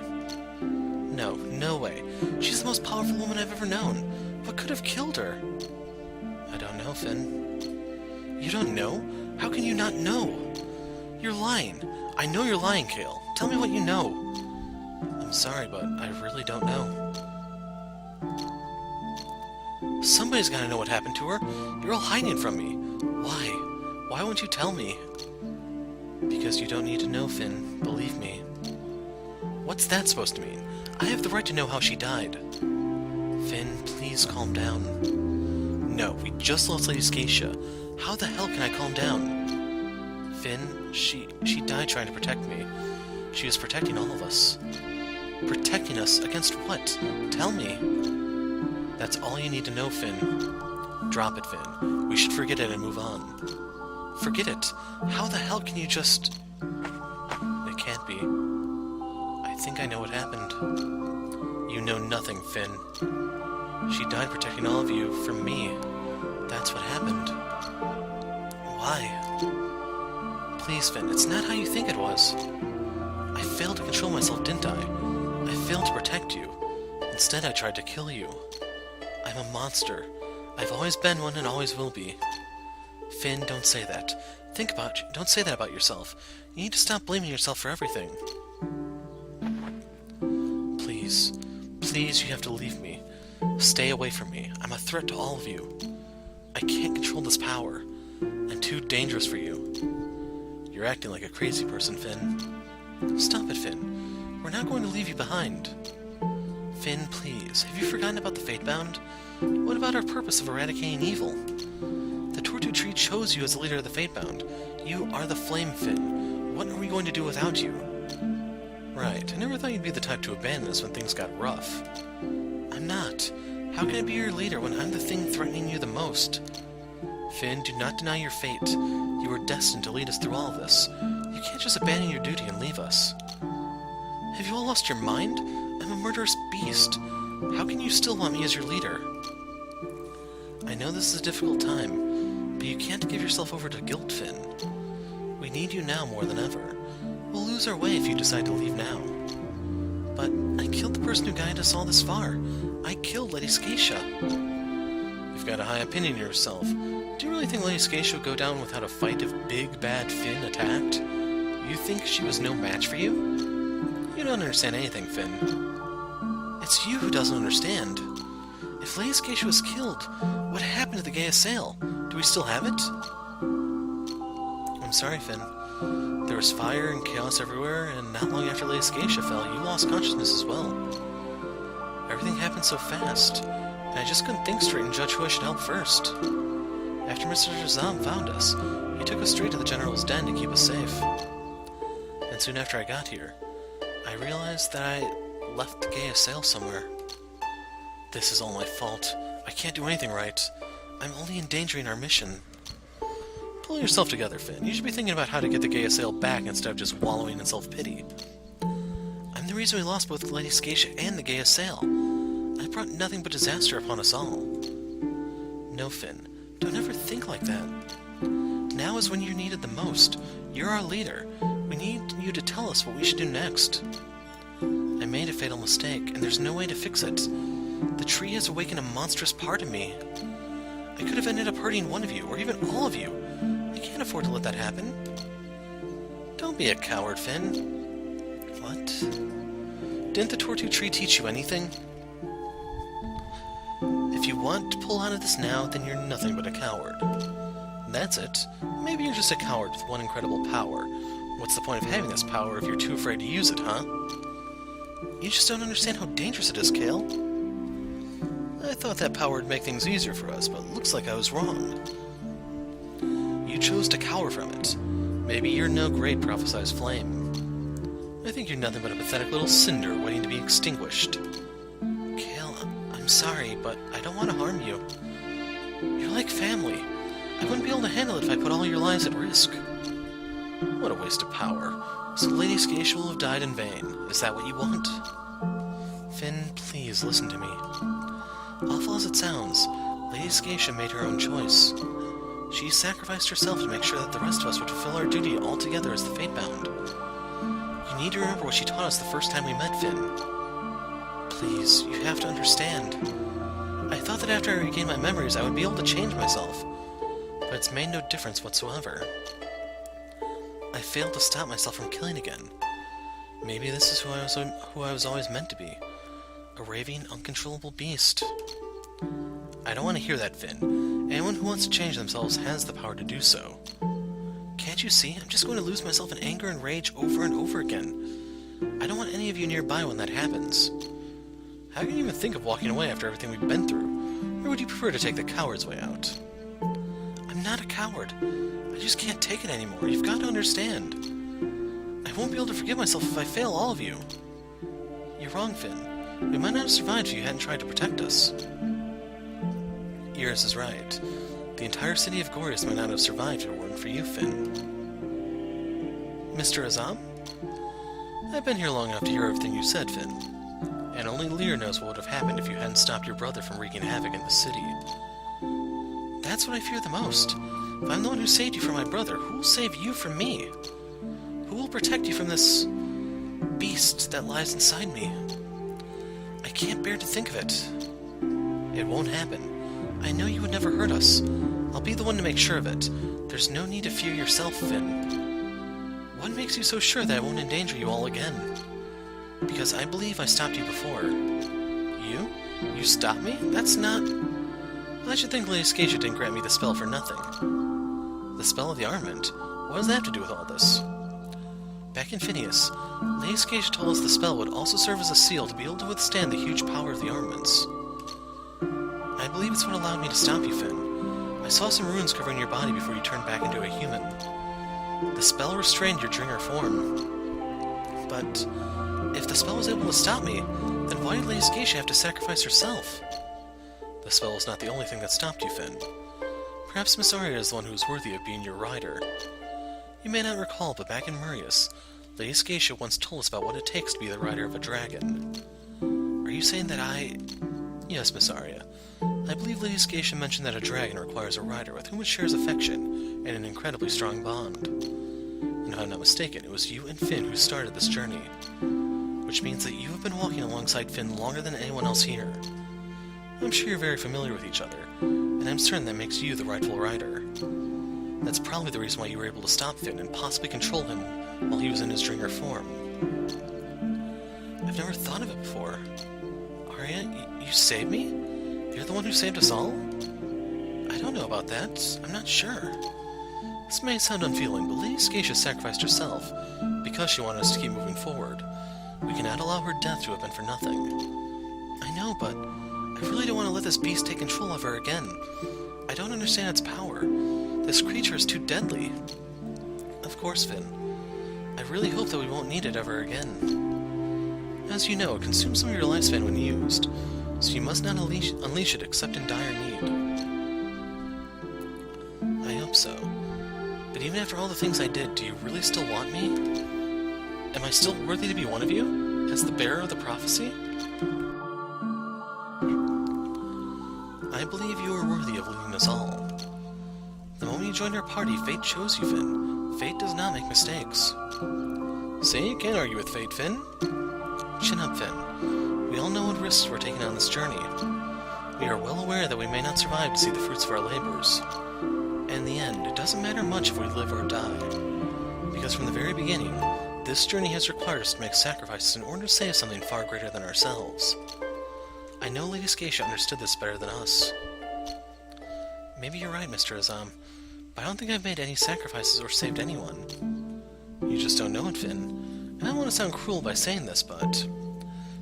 No way. She's the most powerful woman I've ever known. What could have killed her? I don't know, Finn. You don't know? How can you not know? You're lying. I know you're lying, Kale. Tell me what you know. I'm sorry, but I really don't know. Somebody's gotta know what happened to her. You're all hiding from me. Why? Why won't you tell me? Because you don't need to know, Finn. Believe me. What's that supposed to mean? I have the right to know how she died. Finn, please calm down. No, we just lost Lady Scatia. How the hell can I calm down? Finn, she died trying to protect me. She was protecting all of us. Protecting us against what? Tell me. That's all you need to know, Finn. Drop it, Finn. We should forget it and move on. Forget it? How the hell can you just... It can't be. I think I know what happened. You know nothing, Finn. She died protecting all of you from me. That's what happened. Why? Please, Finn, it's not how you think it was. I failed to control myself, didn't I? I failed to protect you. Instead, I tried to kill you. I'm a monster. I've always been one and always will be. Finn, don't say that. Don't say that about yourself. You need to stop blaming yourself for everything. Please. Please, you have to leave me. Stay away from me. I'm a threat to all of you. I can't control this power. I'm too dangerous for you. You're acting like a crazy person, Finn. Stop it, Finn. We're not going to leave you behind. Finn, please. Have you forgotten about the Fatebound? What about our purpose of eradicating evil? The Tortu tree chose you as the leader of the Fatebound. You are the Flame, Finn. What are we going to do without you? Right. I never thought you'd be the type to abandon us when things got rough. I'm not. How can I be your leader when I'm the thing threatening you the most? Finn, do not deny your fate. You are destined to lead us through all of this. You can't just abandon your duty and leave us. Have you all lost your mind? I'm a murderous beast. How can you still want me as your leader? I know this is a difficult time, but you can't give yourself over to guilt, Finn. We need you now more than ever. We'll lose our way if you decide to leave now. But I killed the person who guided us all this far. I killed Lady Scatia. You've got a high opinion of yourself. Do you really think Lady Scatia would go down without a fight if Big Bad Finn attacked? You think she was no match for you? You don't understand anything, Finn. It's you who doesn't understand. If Lady Scatia was killed, what happened to the Gaia Sail? Do we still have it? I'm sorry, Finn. There was fire and chaos everywhere, and not long after Lady Scatia fell, you lost consciousness as well. Everything happened so fast, and I just couldn't think straight and judge who I should help first. After Mr. Azam found us, he took us straight to the General's den to keep us safe. And soon after I got here, I realized that I left the Gaia Sail somewhere. This is all my fault. I can't do anything right. I'm only endangering our mission. Pull yourself together, Finn. You should be thinking about how to get the gay assail back instead of just wallowing in self-pity. I'm the reason we lost both Lady Scatia and the gay assail. I brought nothing but disaster upon us all. No, Finn. Don't ever think like that. Now is when you're needed the most. You're our leader. We need you to tell us what we should do next. I made a fatal mistake, and there's no way to fix it. The tree has awakened a monstrous part of me. I could have ended up hurting one of you, or even all of you. I can't afford to let that happen. Don't be a coward, Finn. What? Didn't the Tortu tree teach you anything? If you want to pull out of this now, then you're nothing but a coward. That's it. Maybe you're just a coward with one incredible power. What's the point of having this power if you're too afraid to use it, huh? You just don't understand how dangerous it is, Kale. I thought that power would make things easier for us, but it looks like I was wrong. You chose to cower from it. Maybe you're no great prophesized flame. I think you're nothing but a pathetic little cinder waiting to be extinguished. Kale, I'm sorry, but I don't want to harm you. You're like family. I wouldn't be able to handle it if I put all your lives at risk. What a waste of power. So Lady Scatia will have died in vain. Is that what you want? Finn, please listen to me. Awful as it sounds, Lady Scatia made her own choice. She sacrificed herself to make sure that the rest of us would fulfill our duty all together as the Fate-bound. You need to remember what she taught us the first time we met, Finn. Please, you have to understand. I thought that after I regained my memories I would be able to change myself, but it's made no difference whatsoever. I failed to stop myself from killing again. Maybe this is who I was always meant to be. A raving, uncontrollable beast. I don't want to hear that, Finn. Anyone who wants to change themselves has the power to do so. Can't you see? I'm just going to lose myself in anger and rage over and over again. I don't want any of you nearby when that happens. How can you even think of walking away after everything we've been through? Or would you prefer to take the coward's way out? I'm not a coward. I just can't take it anymore. You've got to understand. I won't be able to forgive myself if I fail all of you. You're wrong, Finn. We might not have survived if you hadn't tried to protect us. Iris is right. The entire city of Gorius might not have survived if it weren't for you, Finn. Mr. Azam? I've been here long enough to hear everything you said, Finn. And only Lear knows what would have happened if you hadn't stopped your brother from wreaking havoc in the city. That's what I fear the most. If I'm the one who saved you from my brother, who will save you from me? Who will protect you from this beast that lies inside me? I can't bear to think of it. It won't happen. I know you would never hurt us. I'll be the one to make sure of it. There's no need to fear yourself, Finn. What makes you so sure that I won't endanger you all again? Because I believe I stopped you before. You? You stopped me? That's not... I should think Lady Scatia didn't grant me the spell for nothing. The spell of the armament? What does that have to do with all this? Back in Phineas, Lady Scatia told us the spell would also serve as a seal to be able to withstand the huge power of the armaments. I believe it's what allowed me to stop you, Finn. I saw some runes covering your body before you turned back into a human. The spell restrained your Dringer form. But if the spell was able to stop me, then why did Lady Scatia have to sacrifice herself? The spell was not the only thing that stopped you, Finn. Perhaps Miss Arya is the one who is worthy of being your rider. You may not recall, but back in Murius, Lady Scatia once told us about what it takes to be the rider of a dragon. Are you saying that I... Yes, Miss Arya. I believe Lady Scatia mentioned that a dragon requires a rider with whom it shares affection and an incredibly strong bond. And if I'm not mistaken, it was you and Finn who started this journey. Which means that you have been walking alongside Finn longer than anyone else here. I'm sure you're very familiar with each other, and I'm certain that makes you the rightful rider. That's probably the reason why you were able to stop Finn and possibly control him while he was in his Dringer form. I've never thought of it before. Arya, you saved me? You're the one who saved us all? I don't know about that. I'm not sure. This may sound unfeeling, but Lady Scatia sacrificed herself because she wanted us to keep moving forward. We cannot allow her death to have been for nothing. I know, but I really don't want to let this beast take control of her again. I don't understand its power. This creature is too deadly. Of course, Finn. I really hope that we won't need it ever again. As you know, it consumes some of your lifespan when used, so you must not unleash it except in dire need. I hope so. even after all the things I did, do you really still want me? Am I still worthy to be one of you? As the bearer of the prophecy? I believe you are worthy of leading us all. The moment you joined our party, fate chose you, Finn. Fate does not make mistakes. See, can't argue with fate, Finn. Chin up, Finn. We all know what risks we're taking on this journey. We are well aware that we may not survive to see the fruits of our labors. And in the end, it doesn't matter much if we live or die. Because from the very beginning, this journey has required us to make sacrifices in order to save something far greater than ourselves. I know Lady Scatia understood this better than us. Maybe you're right, Mr. Azam, but I don't think I've made any sacrifices or saved anyone. You just don't know it, Finn. And I don't want to sound cruel by saying this, but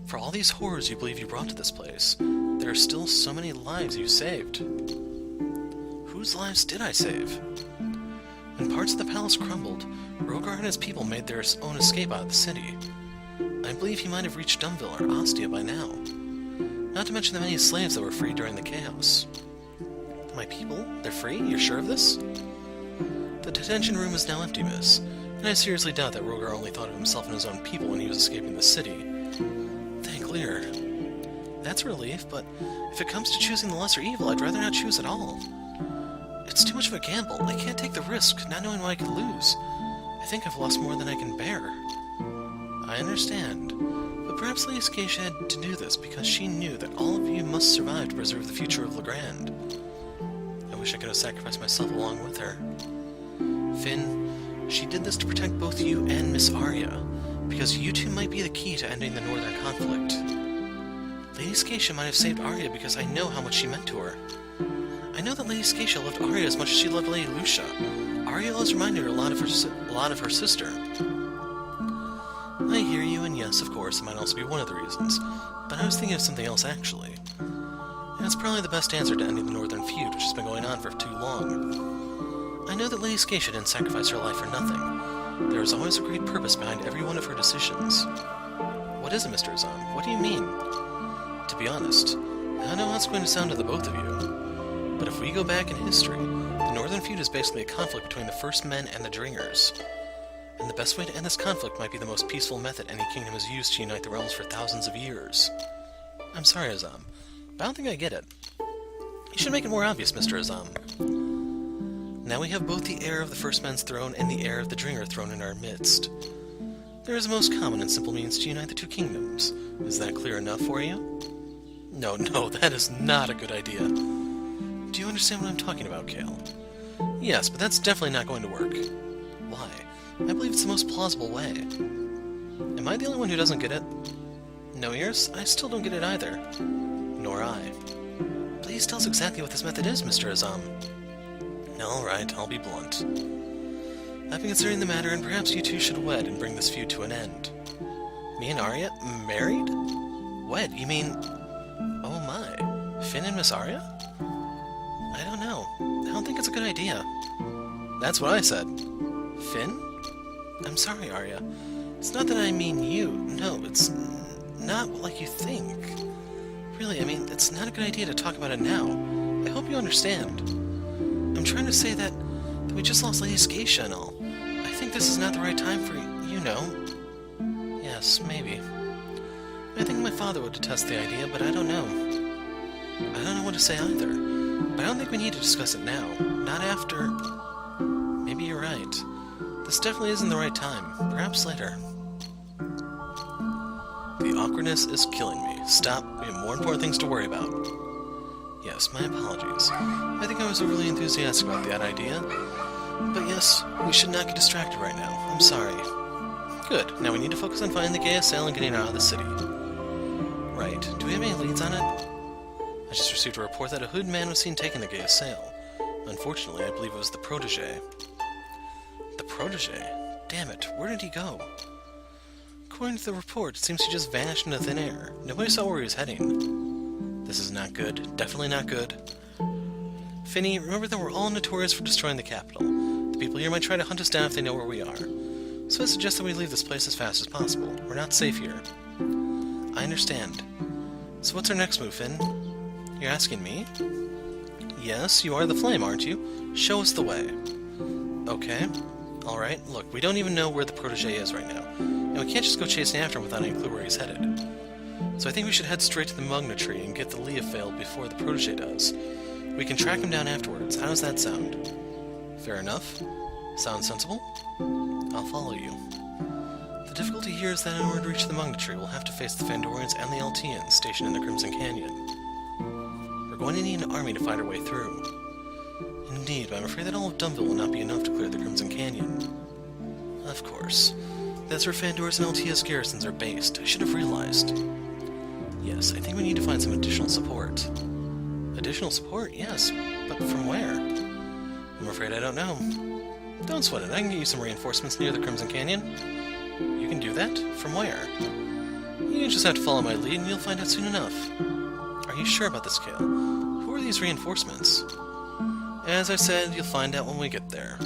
for all these horrors you believe you brought to this place, there are still so many lives you saved. Whose lives did I save? When parts of the palace crumbled, Rogar and his people made their own escape out of the city. I believe he might have reached Dumville or Ostia by now. Not to mention the many slaves that were freed during the chaos. My people? They're free? You're sure of this? The detention room is now empty, miss, and I seriously doubt that Rogar only thought of himself and his own people when he was escaping the city. Thank Lear. That's a relief, but if it comes to choosing the lesser evil, I'd rather not choose at all. It's too much of a gamble. I can't take the risk, not knowing what I could lose. I think I've lost more than I can bear. I understand, but perhaps Lady Scatia had to do this because she knew that all of you must survive to preserve the future of Legrand. I wish I could have sacrificed myself along with her. Finn, she did this to protect both you and Miss Arya, because you two might be the key to ending the northern conflict. Lady Scatia might have saved Arya because I know how much she meant to her. I know that Lady Scatia loved Arya as much as she loved Lady Lucia. Arya always reminded her a lot of her sister. I hear you, and yes, of course, it might also be one of the reasons, but I was thinking of something else actually. And it's probably the best answer to ending the northern feud, which has been going on for too long. I know that Lady Scatia didn't sacrifice her life for nothing. There was always a great purpose behind every one of her decisions. What is it, Mr. Azam? What do you mean? To be honest, I don't know how it's going to sound to the both of you, but if we go back in history, the northern feud is basically a conflict between the First Men and the Dringers. And the best way to end this conflict might be the most peaceful method any kingdom has used to unite the realms for thousands of years. I'm sorry, Azam, but I don't think I get it. You should make it more obvious, Mr. Azam. Now we have both the heir of the First Men's throne and the heir of the Dringer throne in our midst. There is a most common and simple means to unite the two kingdoms. Is that clear enough for you? No, that is not a good idea. Do you understand what I'm talking about, Kale? Yes, but that's definitely not going to work. Why? I believe it's the most plausible way. Am I the only one who doesn't get it? No ears? I still don't get it either. Nor I. Please tell us exactly what this method is, Mr. Azam. Alright, I'll be blunt. I've been considering the matter, and perhaps you two should wed and bring this feud to an end. Me and Arya? Married? Wed? You mean... Oh my. Finn and Miss Arya? I don't know. I don't think it's a good idea. That's what I said. Finn? I'm sorry, Arya. It's not that I mean you. No, it's not like you think. Really, I mean, it's not a good idea to talk about it now. I hope you understand. I'm trying to say that we just lost Lady Scatia and all. I think this is not the right time for you know. Yes, maybe. I think my father would detest the idea, but I don't know. I don't know what to say either. But I don't think we need to discuss it now. Not after... Maybe you're right. This definitely isn't the right time. Perhaps later. The awkwardness is killing me. Stop. We have more important things to worry about. Yes, my apologies. I think I was overly enthusiastic about that idea. But yes, we should not get distracted right now. I'm sorry. Good. Now we need to focus on finding the Gaius Sail and getting out of the city. Right. Do we have any leads on it? I just received a report that a hooded man was seen taking the Gaius Sail. Unfortunately, I believe it was the protege. The protege? Damn it, where did he go? According to the report, it seems he just vanished into thin air. Nobody saw where he was heading. This is not good. Definitely not good. Finny, remember that we're all notorious for destroying the capital. The people here might try to hunt us down if they know where we are. So I suggest that we leave this place as fast as possible. We're not safe here. I understand. So what's our next move, Finn? You're asking me? Yes, you are the flame, aren't you? Show us the way. Okay. Alright, look, we don't even know where the protege is right now, and we can't just go chasing after him without any clue where he's headed. So I think we should head straight to the Magna Tree and get the Leofail before the protege does. We can track him down afterwards. How does that sound? Fair enough. Sounds sensible? I'll follow you. The difficulty here is that in order to reach the Magna Tree, we'll have to face the Fandorians and the Altians stationed in the Crimson Canyon. We're going to need an army to fight our way through. Indeed, but I'm afraid that all of Dunville will not be enough to clear the Crimson Canyon. Of course. That's where Fandor's and Altia's garrisons are based. I should have realized. Yes, I think we need to find some additional support. Additional support? Yes, but from where? I'm afraid I don't know. Don't sweat it, I can get you some reinforcements near the Crimson Canyon. You can do that? From where? You just have to follow my lead and you'll find out soon enough. Are you sure about this, Kale? Who are these reinforcements? As I said, you'll find out when we get there.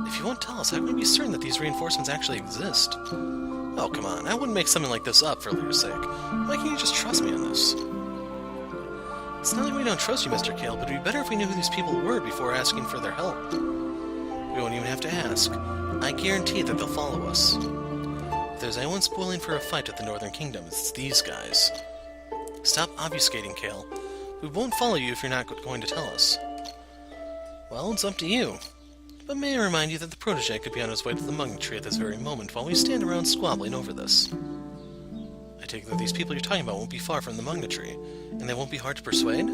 If you won't tell us, how can we be certain that these reinforcements actually exist? Oh, come on, I wouldn't make something like this up for leader's sake. Why can't you just trust me on this? It's not like we don't trust you, Mr. Kale, but it'd be better if we knew who these people were before asking for their help. We won't even have to ask. I guarantee that they'll follow us. If there's anyone spoiling for a fight with the Northern Kingdom, it's these guys. Stop obfuscating, Kale. We won't follow you if you're not going to tell us. Well, it's up to you. But may I remind you that the protege could be on his way to the Magna Tree at this very moment while we stand around squabbling over this. I take it that these people you're talking about won't be far from the Magna Tree, and they won't be hard to persuade?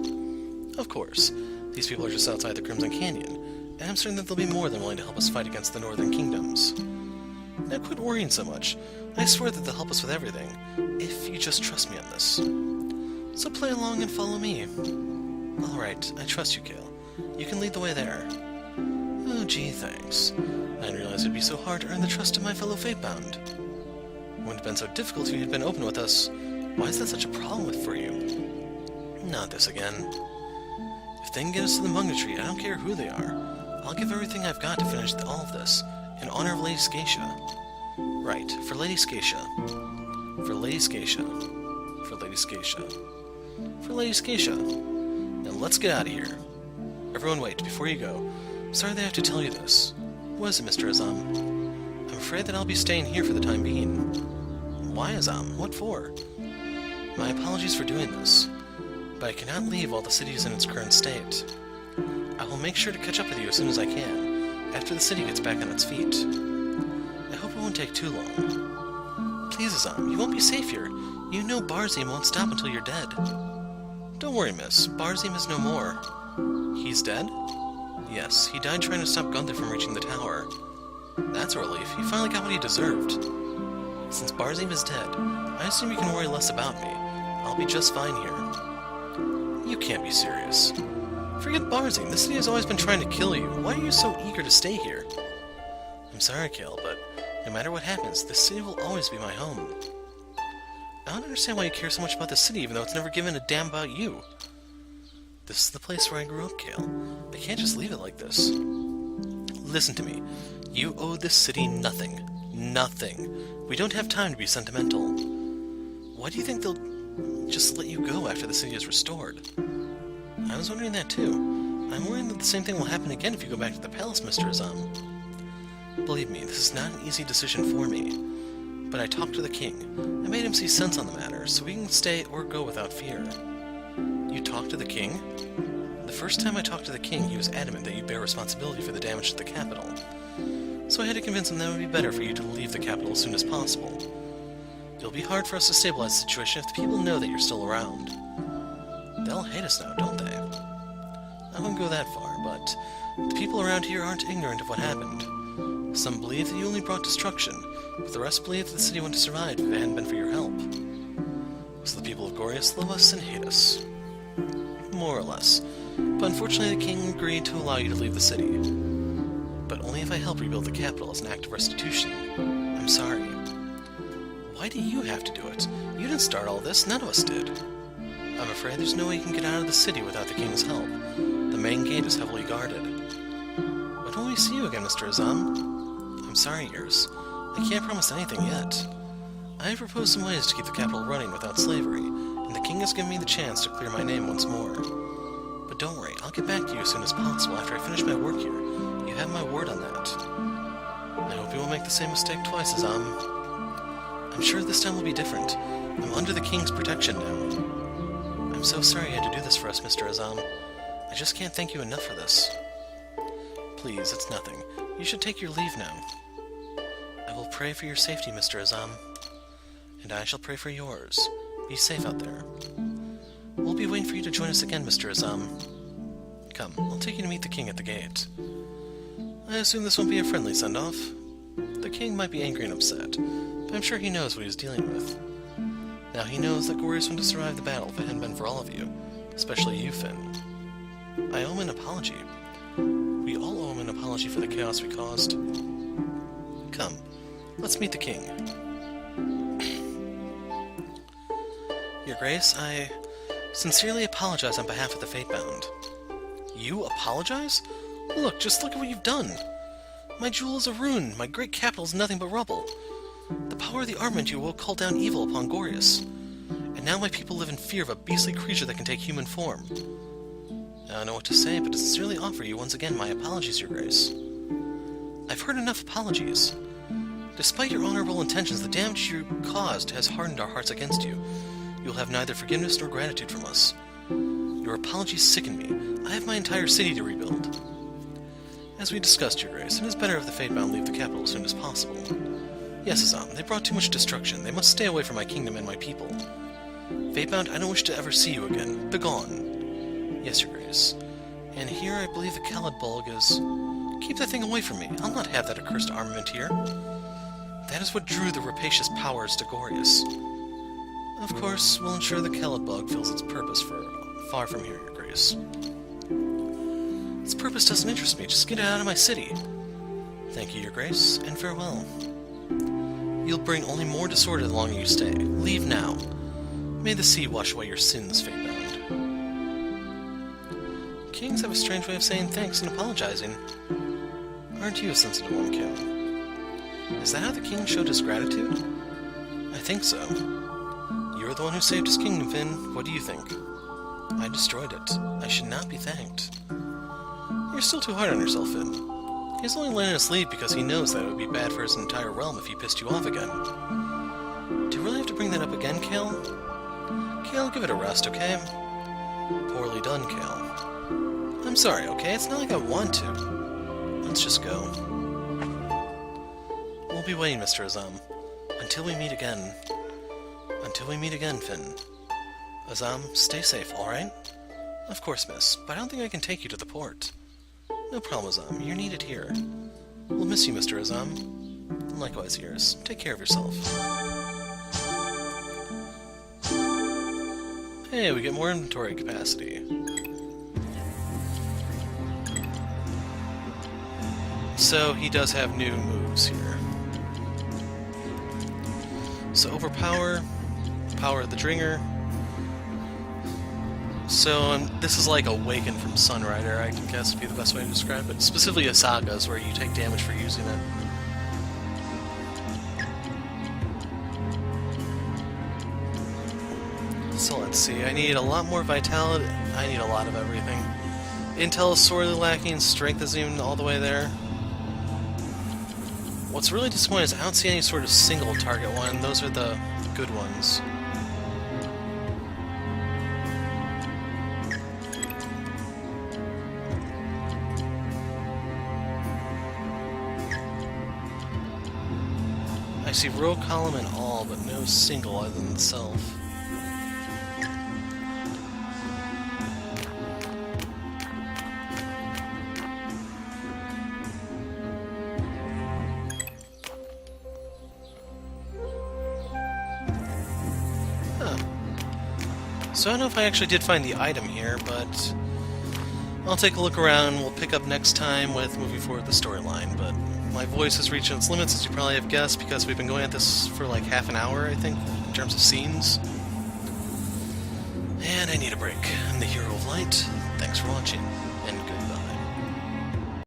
Of course. These people are just outside the Crimson Canyon, and I'm certain that they'll be more than willing to help us fight against the Northern Kingdoms. Now quit worrying so much. I swear that they'll help us with everything, if you just trust me on this. So play along and follow me. Alright, I trust you, Kale. You can lead the way there. Oh, gee, thanks. I didn't realize it'd be so hard to earn the trust of my fellow Fatebound. It wouldn't have been so difficult if you had been open with us. Why is that such a problem for you? Not this again. If they can get us to the Magna Tree, I don't care who they are. I'll give everything I've got to finish all of this, in honor of Lady Scatia. Right, for Lady Scatia. For Lady Scatia. For Lady Scatia. For Lady Scatia. Now let's get out of here. Everyone wait, before you go. I'm sorry that I have to tell you this. What is it, Mr. Azam? I'm afraid that I'll be staying here for the time being. Why, Azam? What for? My apologies for doing this, but I cannot leave while the city is in its current state. I will make sure to catch up with you as soon as I can, after the city gets back on its feet. I hope it won't take too long. Please, Azam, you won't be safe here. You know Barzim won't stop until you're dead. Don't worry, miss. Barzim is no more. He's dead? Yes, he died trying to stop Gunther from reaching the tower. That's a relief. He finally got what he deserved. Since Barzim is dead, I assume you can worry less about me. I'll be just fine here. You can't be serious. Forget Barzim. The city has always been trying to kill you. Why are you so eager to stay here? I'm sorry, Kale, but no matter what happens, this city will always be my home. I don't understand why you care so much about the city, even though it's never given a damn about you. This is the place where I grew up, Kale. I can't just leave it like this. Listen to me. You owe this city nothing. Nothing. We don't have time to be sentimental. Why do you think they'll just let you go after the city is restored? I was wondering that too. I'm worrying that the same thing will happen again if you go back to the palace, Mr. Azam. Believe me, this is not an easy decision for me. But I talked to the king. I made him see sense on the matter, so we can stay or go without fear. You talked to the king? The first time I talked to the king, he was adamant that you bear responsibility for the damage to the capital. So I had to convince him that it would be better for you to leave the capital as soon as possible. It'll be hard for us to stabilize the situation if the people know that you're still around. They'll hate us now, don't they? I wouldn't go that far, but the people around here aren't ignorant of what happened. Some believe that you only brought destruction, but the rest believe that the city wouldn't have survived if it hadn't been for your help. So the people of Gorius love us and hate us. More or less. But unfortunately the king agreed to allow you to leave the city. But only if I help rebuild the capital as an act of restitution. I'm sorry. Why do you have to do it? You didn't start all this, none of us did. I'm afraid there's no way you can get out of the city without the king's help. The main gate is heavily guarded. When will we see you again, Mr. Azam? I'm sorry, Ears. I can't promise anything yet. I have proposed some ways to keep the capital running without slavery, and the king has given me the chance to clear my name once more. But don't worry. I'll get back to you as soon as possible after I finish my work here. You have my word on that. I hope you won't make the same mistake twice, Azam. I'm sure this time will be different. I'm under the king's protection now. I'm so sorry you had to do this for us, Mr. Azam. I just can't thank you enough for this. Please, it's nothing. You should take your leave now. I will pray for your safety, Mr. Azam. And I shall pray for yours. Be safe out there. We'll be waiting for you to join us again, Mr. Azam. Come, I'll take you to meet the king at the gate. I assume this won't be a friendly send-off. The king might be angry and upset, but I'm sure he knows what he's dealing with. Now he knows that Glorious wouldn't have survived the battle if it hadn't been for all of you, especially you, Finn. I owe him an apology. We all owe him an apology for the chaos we caused. Come, let's meet the king. Your Grace, I sincerely apologize on behalf of the Fatebound. You apologize? Just look at what you've done. My jewel is a ruin. My great capital is nothing but rubble. The power of the armament you will call down evil upon Glorious. And now my people live in fear of a beastly creature that can take human form. I don't know what to say, but to sincerely offer you once again my apologies, Your Grace. I've heard enough apologies. Despite your honorable intentions, the damage you caused has hardened our hearts against you. You'll have neither forgiveness nor gratitude from us. Your apologies sicken me. I have my entire city to rebuild. As we discussed, Your Grace, it is better if the Fatebound leave the capital as soon as possible. Yes, Azam, they brought too much destruction. They must stay away from my kingdom and my people. Fatebound, I don't wish to ever see you again. Begone. Yes, Your Grace. And here I believe the Khalid Bulg is... Keep that thing away from me. I'll not have that accursed armament here. That is what drew the rapacious powers to Glorious. Of course, we'll ensure the Khalid Bulg fills its purpose for far from here, Your Grace. Its purpose doesn't interest me. Just get it out of my city. Thank you, Your Grace, and farewell. You'll bring only more disorder the longer you stay. Leave now. May the sea wash away your sins, Fatebound. Kings have a strange way of saying thanks and apologizing. Aren't you a sensitive one, Kel? Is that how the king showed his gratitude? I think so. You were the one who saved his kingdom, Finn. What do you think? I destroyed it. I should not be thanked. You're still too hard on yourself, Finn. He's only letting us leave because he knows that it would be bad for his entire realm if he pissed you off again. Do you really have to bring that up again, Kale? Kale, give it a rest, okay? Poorly done, Kale. I'm sorry, okay? It's not like I want to. Let's just go. We'll be waiting, Mr. Azam. Until we meet again. Until we meet again, Finn. Azam, stay safe, alright? Of course, miss, but I don't think I can take you to the port. No problem, Azam. You're needed here. We'll miss you, Mr. Azam. Likewise yours. Take care of yourself. Hey, we get more inventory capacity. So, he does have new moves here. So, overpower, power of the Dringer. So, this is like Awaken from Sunrider, I guess would be the best way to describe it. Specifically a Saga's, where you take damage for using it. So let's see, I need a lot more Vitality, I need a lot of everything. Intel is sorely lacking, Strength isn't even all the way there. What's really disappointing is I don't see any sort of single target one, those are the good ones. I see row column and all, but no single other than the self. So I don't know if I actually did find the item here, but I'll take a look around. We'll pick up next time with moving forward the storyline, but my voice has reached its limits, as you probably have guessed, because we've been going at this for like half an hour, I think, in terms of scenes. And I need a break. I'm the Hero of Light. Thanks for watching, and goodbye.